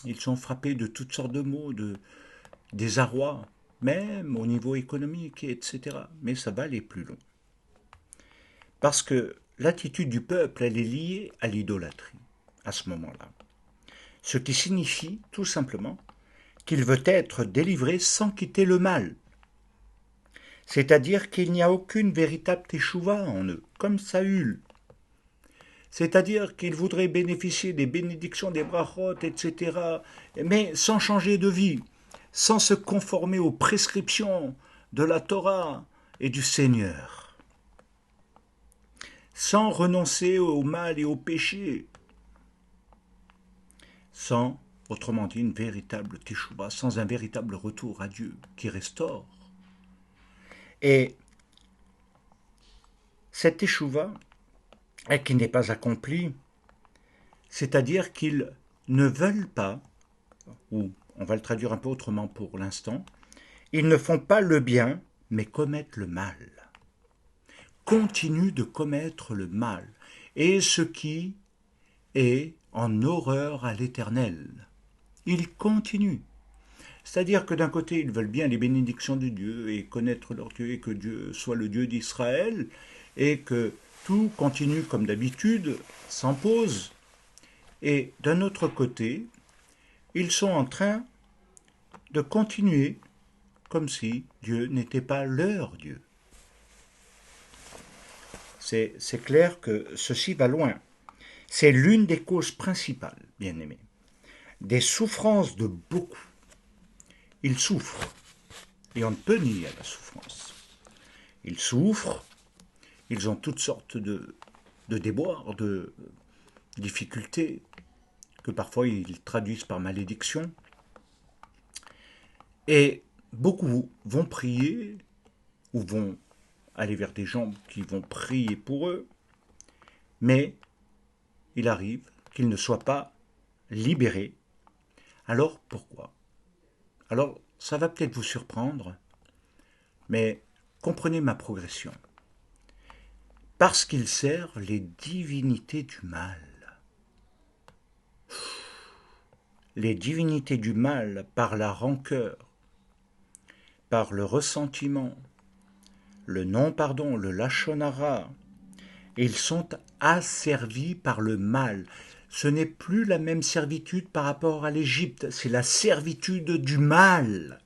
Ils sont frappés de toutes sortes de maux, de désarroi, même au niveau économique, etc. Mais ça va aller plus loin. Parce que l'attitude du peuple, elle est liée à l'idolâtrie, à ce moment-là. Ce qui signifie, tout simplement, qu'il veut être délivré sans quitter le mal. C'est-à-dire qu'il n'y a aucune véritable teshuva en eux, comme Saül. C'est-à-dire qu'il voudrait bénéficier des bénédictions, des brachot, etc., mais sans changer de vie, sans se conformer aux prescriptions de la Torah et du Seigneur, sans renoncer au mal et au péché, sans, autrement dit, une véritable teshuva, sans un véritable retour à Dieu qui restaure. Et cette teshuva, qui n'est pas accomplie, c'est-à-dire qu'ils ne veulent pas, ou on va le traduire un peu autrement pour l'instant, ils ne font pas le bien, mais commettent le mal. Continuent de commettre le mal, et ce qui est en horreur à l'Éternel. Ils continuent. C'est-à-dire que d'un côté, ils veulent bien les bénédictions de Dieu et connaître leur Dieu et que Dieu soit le Dieu d'Israël et que tout continue comme d'habitude, sans pause. Et d'un autre côté, ils sont en train de continuer comme si Dieu n'était pas leur Dieu. C'est clair que ceci va loin. C'est l'une des causes principales, bien aimés, des souffrances de beaucoup. Ils souffrent, et on ne peut nier la souffrance. Ils souffrent, ils ont toutes sortes de déboires, de difficultés, que parfois ils traduisent par malédiction. Et beaucoup vont prier, ou vont aller vers des gens qui vont prier pour eux, mais il arrive qu'ils ne soient pas libérés. Alors pourquoi ? Alors ça va peut-être vous surprendre, mais comprenez ma progression. Parce qu'ils servent les divinités du mal. Les divinités du mal par la rancœur, par le ressentiment, le non-pardon, le lachon hara, ils sont asservis par le mal. Ce n'est plus la même servitude par rapport à l'Égypte, c'est la servitude du mal.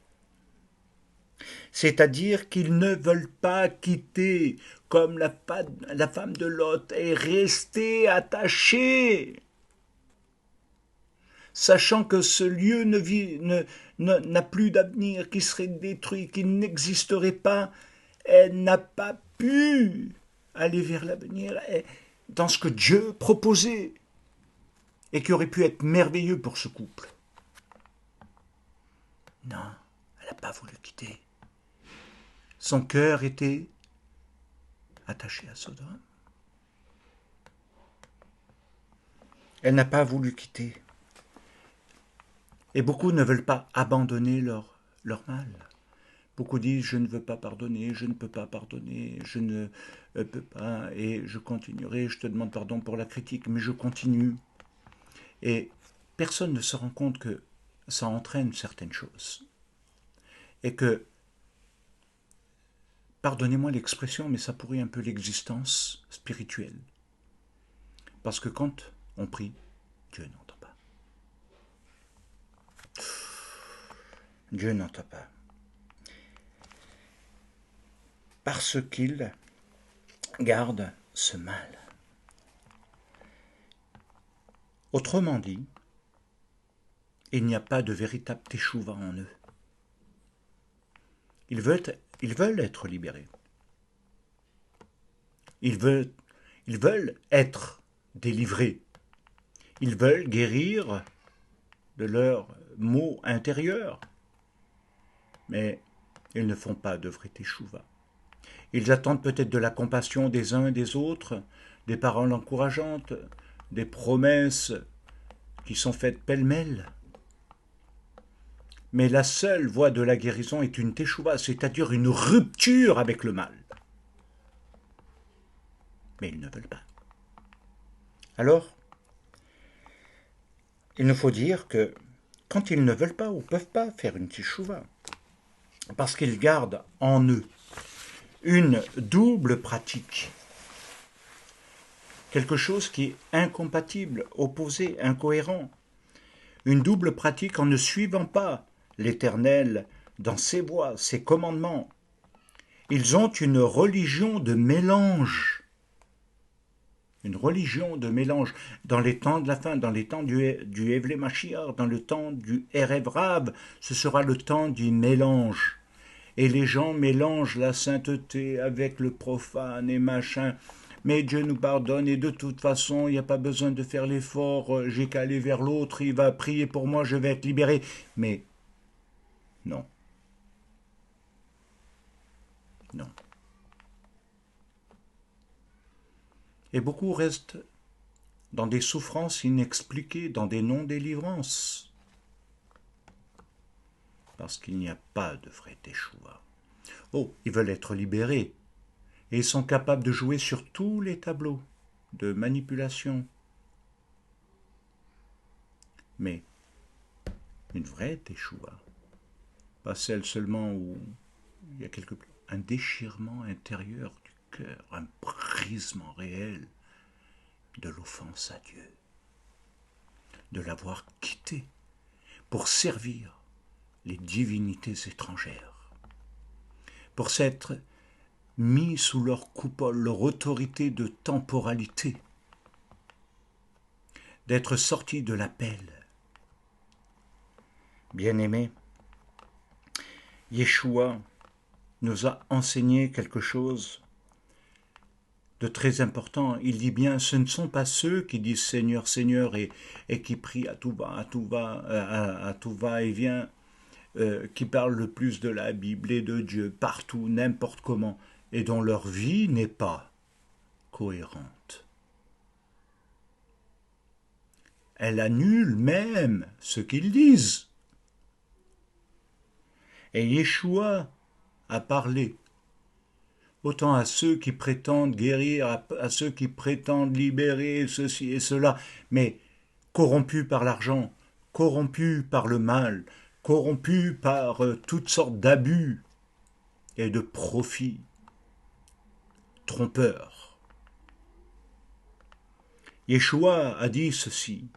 C'est-à-dire qu'ils ne veulent pas quitter, comme la femme de Lot est restée attachée, sachant que ce lieu n'a plus d'avenir, qui serait détruit, qui n'existerait pas. Elle n'a pas pu aller vers l'avenir dans ce que Dieu proposait et qui aurait pu être merveilleux pour ce couple. Non, Elle n'a pas voulu quitter. Son cœur était attaché à Sodome. Elle n'a pas voulu quitter. Et beaucoup ne veulent pas abandonner leur mal. Beaucoup disent, je ne veux pas pardonner, je ne peux pas pardonner, je ne peux pas, et je continuerai, je te demande pardon pour la critique, mais je continue. Et personne ne se rend compte que ça entraîne certaines choses. Et que, pardonnez-moi l'expression, mais ça pourrit un peu l'existence spirituelle. Parce que quand on prie, Dieu n'entend pas. Dieu n'entend pas. Parce qu'il garde ce mal. Autrement dit, il n'y a pas de véritable teshuva en eux. Ils veulent être libérés. Ils veulent être délivrés. Ils veulent guérir de leurs maux intérieurs. Mais ils ne font pas de vrai teshuva. Ils attendent peut-être de la compassion des uns et des autres, des paroles encourageantes, des promesses qui sont faites pêle-mêle. Mais la seule voie de la guérison est une teshuva, c'est-à-dire une rupture avec le mal. Mais ils ne veulent pas. Alors, il nous faut dire que quand ils ne veulent pas ou ne peuvent pas faire une teshuva, parce qu'ils gardent en eux une double pratique, quelque chose qui est incompatible, opposé, incohérent, une double pratique en ne suivant pas l'Éternel dans ses voies, ses commandements. Ils ont une religion de mélange. Une religion de mélange. Dans les temps de la fin, dans les temps du Hevle Mashiach, dans le temps du Erev Rav, ce sera le temps du mélange. Et les gens mélangent la sainteté avec le profane et machin. Mais Dieu nous pardonne et de toute façon, il n'y a pas besoin de faire l'effort. J'ai qu'à aller vers l'autre, il va prier pour moi, je vais être libéré. Mais non. Non. Et beaucoup restent dans des souffrances inexpliquées, dans des non-délivrances. Parce qu'il n'y a pas de vrai teshuva. Oh, ils veulent être libérés. Et ils sont capables de jouer sur tous les tableaux de manipulation. Mais une vraie teshuva, pas celle seulement où il y a un déchirement intérieur du cœur, un brisement réel de l'offense à Dieu, de l'avoir quitté pour servir les divinités étrangères, pour s'être mis sous leur coupole, leur autorité de temporalité, d'être sorti de l'appel. Bien-aimés, Yeshua nous a enseigné quelque chose de très important. Il dit bien, ce ne sont pas ceux qui disent Seigneur, Seigneur et qui prient à tout va et vient, qui parlent le plus de la Bible et de Dieu partout, n'importe comment, et dont leur vie n'est pas cohérente. Elle annule même ce qu'ils disent. Et Yeshua a parlé autant à ceux qui prétendent guérir, à ceux qui prétendent libérer ceci et cela, mais corrompus par l'argent, corrompus par le mal, corrompus par toutes sortes d'abus et de profits trompeurs. Yeshua a dit ceci,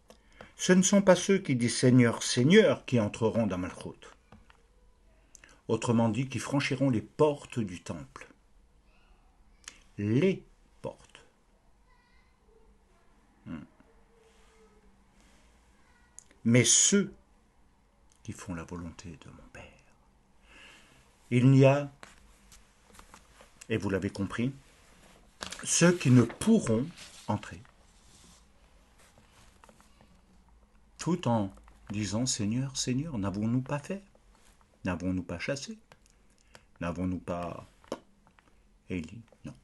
« Ce ne sont pas ceux qui disent Seigneur, Seigneur qui entreront dans Malchut. » Autrement dit, qui franchiront les portes du temple. Les portes. Mais ceux qui font la volonté de mon Père. Il n'y a, et vous l'avez compris, ceux qui ne pourront entrer. Tout en disant Seigneur, Seigneur, n'avons-nous pas fait? N'avons-nous pas chassé? N'avons-nous pas... Élie, non.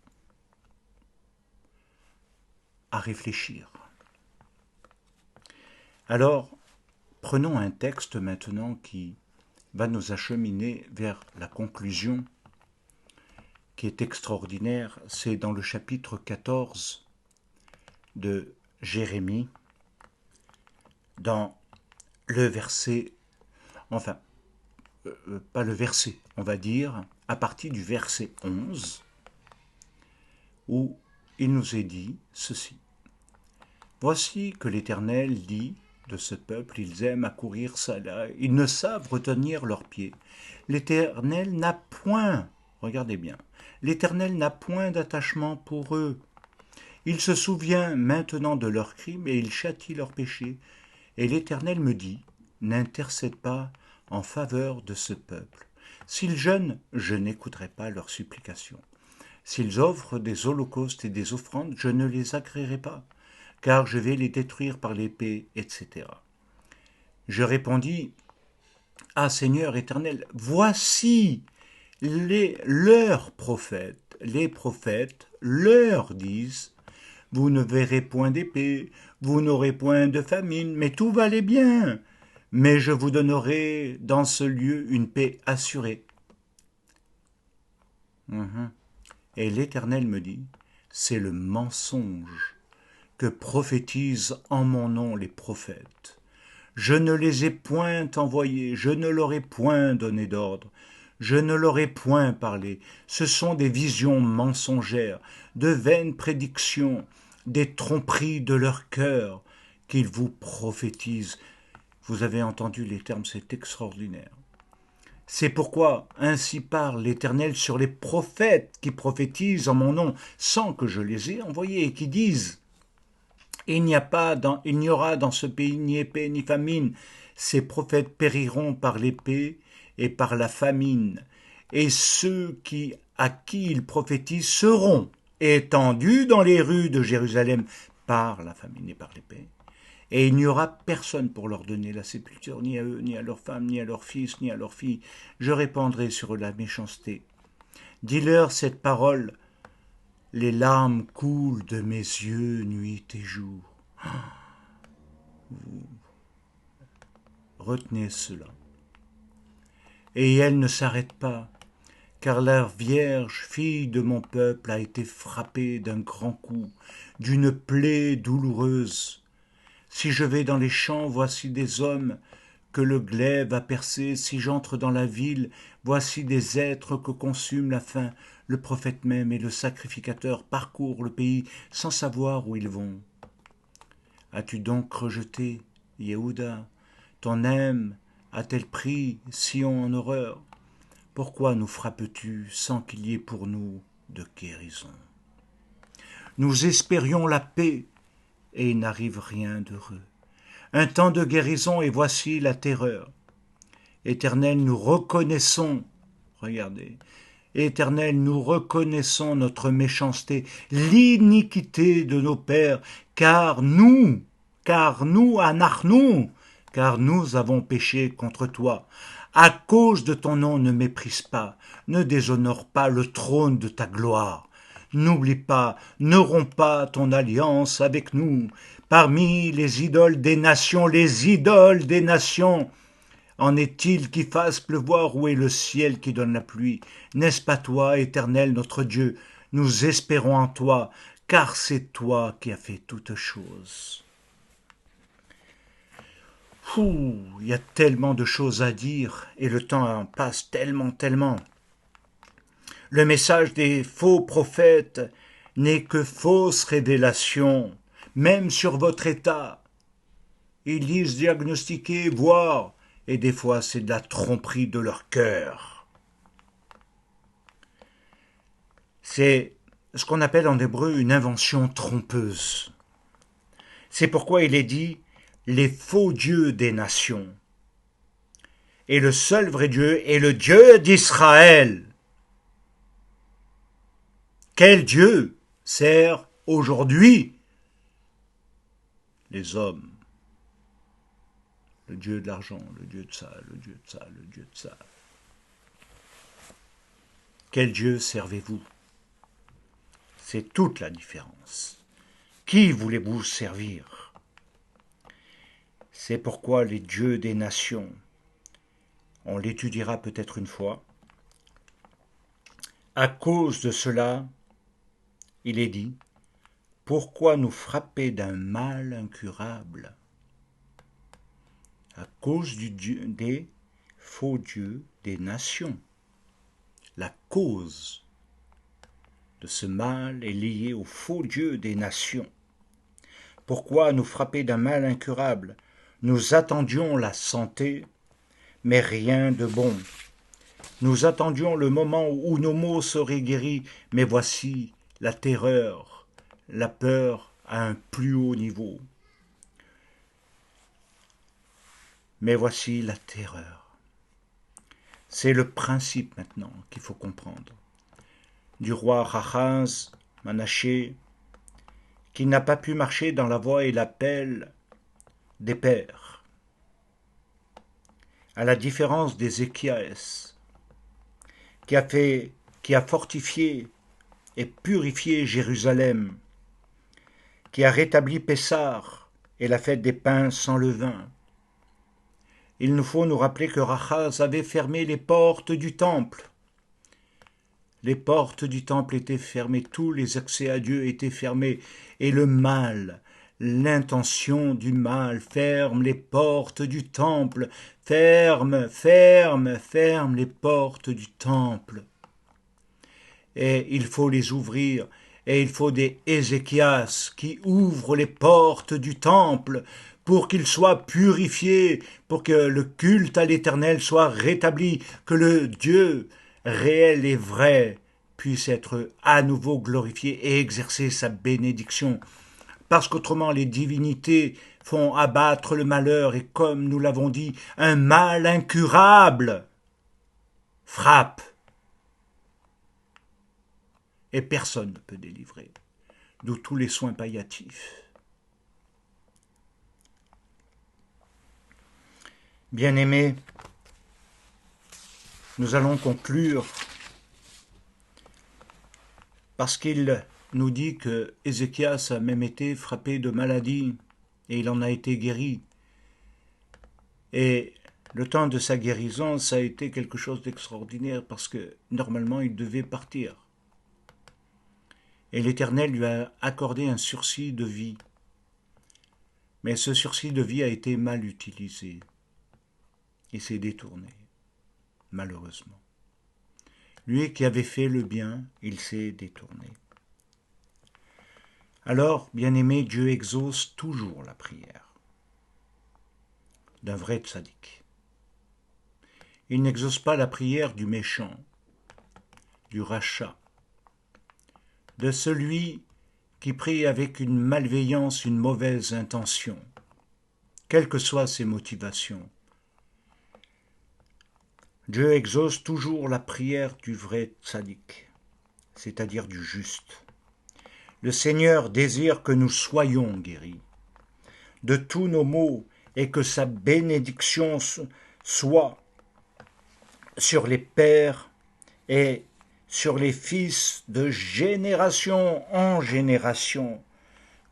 À réfléchir. Alors, prenons un texte maintenant qui va nous acheminer vers la conclusion qui est extraordinaire. C'est dans le chapitre 14 de Jérémie, dans le verset, enfin, pas le verset, on va dire, à partir du verset 11, où il nous est dit ceci. Voici que l'Éternel dit de ce peuple, ils aiment accourir ça là, ils ne savent retenir leurs pieds. L'Éternel n'a point, regardez bien, l'Éternel n'a point d'attachement pour eux. Il se souvient maintenant de leurs crimes et il châtie leurs péchés. Et l'Éternel me dit, n'intercède pas en faveur de ce peuple. S'ils jeûnent, je n'écouterai pas leurs supplications. S'ils offrent des holocaustes et des offrandes, je ne les agréerai pas, car je vais les détruire par l'épée, etc. Je répondis, ah Seigneur éternel, voici leurs prophètes. Les prophètes leur disent, vous ne verrez point d'épée, vous n'aurez point de famine, mais tout va aller bien. Mais je vous donnerai dans ce lieu une paix assurée. Et l'Éternel me dit, c'est le mensonge que prophétisent en mon nom les prophètes. Je ne les ai point envoyés, je ne leur ai point donné d'ordre, je ne leur ai point parlé. Ce sont des visions mensongères, de vaines prédictions, des tromperies de leur cœur qu'ils vous prophétisent. Vous avez entendu les termes, c'est extraordinaire. C'est pourquoi ainsi parle l'Éternel sur les prophètes qui prophétisent en mon nom sans que je les ai envoyés et qui disent il n'y aura dans ce pays ni épée ni famine. Ces prophètes périront par l'épée et par la famine. Et ceux à qui ils prophétisent seront étendus dans les rues de Jérusalem par la famine et par l'épée. Et il n'y aura personne pour leur donner la sépulture, ni à eux, ni à leurs femmes, ni à leurs fils, ni à leurs filles. Je répandrai sur eux la méchanceté. Dis-leur cette parole. Les larmes coulent de mes yeux nuit et jour. Retenez cela. Et elle ne s'arrête pas, car la Vierge, fille de mon peuple, a été frappée d'un grand coup, d'une plaie douloureuse. Si je vais dans les champs, voici des hommes que le glaive a percés. Si j'entre dans la ville, voici des êtres que consume la faim. Le prophète même et le sacrificateur parcourent le pays sans savoir où ils vont. As-tu donc rejeté, Yehuda? Ton âme a-t-elle pris Sion en horreur? Pourquoi nous frappes-tu sans qu'il y ait pour nous de guérison? Nous espérions la paix, et il n'arrive rien d'heureux. Un temps de guérison, et voici la terreur. Éternel, nous reconnaissons, regardez, Éternel, nous reconnaissons notre méchanceté, l'iniquité de nos pères, car nous, anachnou, car nous avons péché contre toi. À cause de ton nom, ne méprise pas, ne déshonore pas le trône de ta gloire. N'oublie pas, ne romps pas ton alliance avec nous. Parmi les idoles des nations, en est-il qui fasse pleuvoir? Où est le ciel qui donne la pluie? N'est-ce pas toi, Éternel notre Dieu? Nous espérons en toi, car c'est toi qui as fait toutes choses. Il y a tellement de choses à dire, et le temps passe tellement. Le message des faux prophètes n'est que fausse révélation, même sur votre état. Ils disent diagnostiquer, voir, et des fois c'est de la tromperie de leur cœur. C'est ce qu'on appelle en hébreu une invention trompeuse. C'est pourquoi il est dit les faux dieux des nations. Et le seul vrai Dieu est le Dieu d'Israël. Quel Dieu sert aujourd'hui les hommes? Le Dieu de l'argent, le Dieu de ça, le Dieu de ça, le Dieu de ça. Quel Dieu servez-vous? C'est toute la différence. Qui voulez-vous servir? C'est pourquoi les dieux des nations, on l'étudiera peut-être une fois, à cause de cela, il est dit, pourquoi nous frapper d'un mal incurable? À cause des faux dieux des nations. La cause de ce mal est liée aux faux dieux des nations. Pourquoi nous frapper d'un mal incurable? Nous attendions la santé, mais rien de bon. Nous attendions le moment où nos maux seraient guéris, mais voici la terreur, la peur à un plus haut niveau. Mais voici la terreur. C'est le principe maintenant qu'il faut comprendre. Du roi Rahaz, Manassé, qui n'a pas pu marcher dans la voie et l'appel des pères. À la différence d'Ézéchias, qui a fortifié et purifié Jérusalem, qui a rétabli Pessar et la fête des pains sans levain. Il nous faut nous rappeler que Rahaz avait fermé les portes du temple. Les portes du temple étaient fermées, tous les accès à Dieu étaient fermés, et le mal, l'intention du mal ferme les portes du temple, ferme les portes du temple. Et il faut les ouvrir, et il faut des Ézéchias qui ouvrent les portes du temple pour qu'il soit purifié, pour que le culte à l'Éternel soit rétabli, que le Dieu réel et vrai puisse être à nouveau glorifié et exercer sa bénédiction. Parce qu'autrement les divinités font abattre le malheur et comme nous l'avons dit, un mal incurable frappe. Et personne ne peut délivrer, d'où tous les soins palliatifs. Bien-aimés, nous allons conclure parce qu'il nous dit que Ézéchias a même été frappé de maladie et il en a été guéri. Et le temps de sa guérison, ça a été quelque chose d'extraordinaire parce que normalement il devait partir. Et l'Éternel lui a accordé un sursis de vie. Mais ce sursis de vie a été mal utilisé. Il s'est détourné, malheureusement. Lui qui avait fait le bien, il s'est détourné. Alors, bien-aimé, Dieu exauce toujours la prière d'un vrai tzaddik. Il n'exauce pas la prière du méchant, du rachat, de celui qui prie avec une malveillance, une mauvaise intention, quelles que soient ses motivations. Dieu exauce toujours la prière du vrai tzaddik, c'est-à-dire du juste. Le Seigneur désire que nous soyons guéris de tous nos maux et que sa bénédiction soit sur les pères et sur les fils de génération en génération.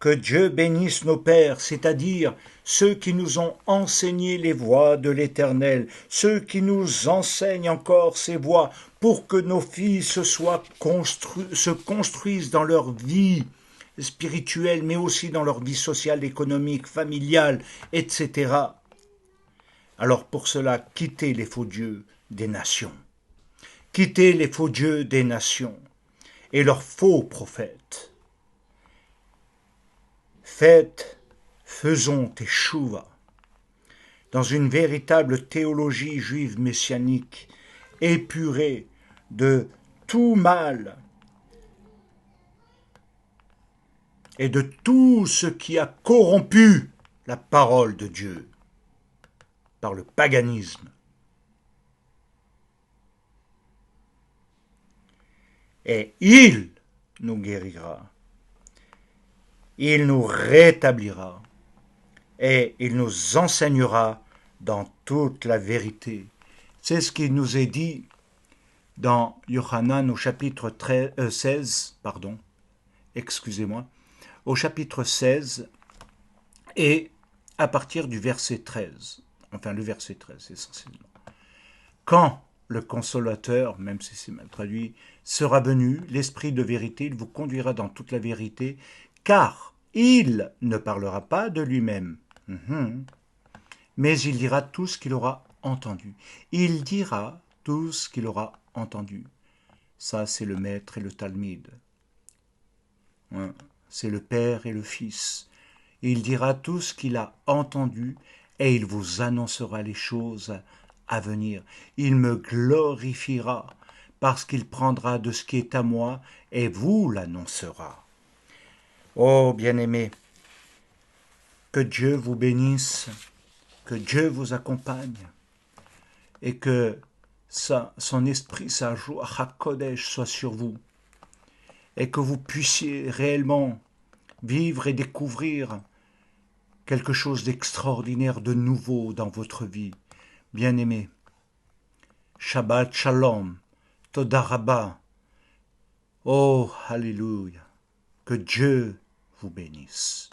Que Dieu bénisse nos pères, c'est-à-dire ceux qui nous ont enseigné les voies de l'Éternel, ceux qui nous enseignent encore ces voies, pour que nos fils se construisent dans leur vie spirituelle, mais aussi dans leur vie sociale, économique, familiale, etc. Alors pour cela, quittez les faux dieux des nations. Quittez les faux dieux des nations et leurs faux prophètes. Faisons teshuva dans une véritable théologie juive messianique, épurée de tout mal et de tout ce qui a corrompu la parole de Dieu par le paganisme. Et il nous guérira. Il nous rétablira et il nous enseignera dans toute la vérité. C'est ce qui nous est dit dans Yohanan au chapitre 16, pardon, excusez-moi, au chapitre 16 et à partir du verset 13, enfin le verset 13 essentiellement. Quand le consolateur, même si c'est mal traduit, sera venu, l'esprit de vérité, il vous conduira dans toute la vérité, car il ne parlera pas de lui-même, mais il dira tout ce qu'il aura entendu. Il dira tout ce qu'il aura entendu. Ça, c'est le maître et le Talmud. C'est le Père et le Fils. Il dira tout ce qu'il a entendu et il vous annoncera les choses à venir. Il me glorifiera parce qu'il prendra de ce qui est à moi et vous l'annoncera. Oh bien-aimés, que Dieu vous bénisse, que Dieu vous accompagne et que son esprit, sa joie, HaKodesh soit sur vous et que vous puissiez réellement vivre et découvrir quelque chose d'extraordinaire, de nouveau dans votre vie. Bien-aimés, Shabbat Shalom, Toda Rabba, oh, Alléluia, que Dieu vous bénisse.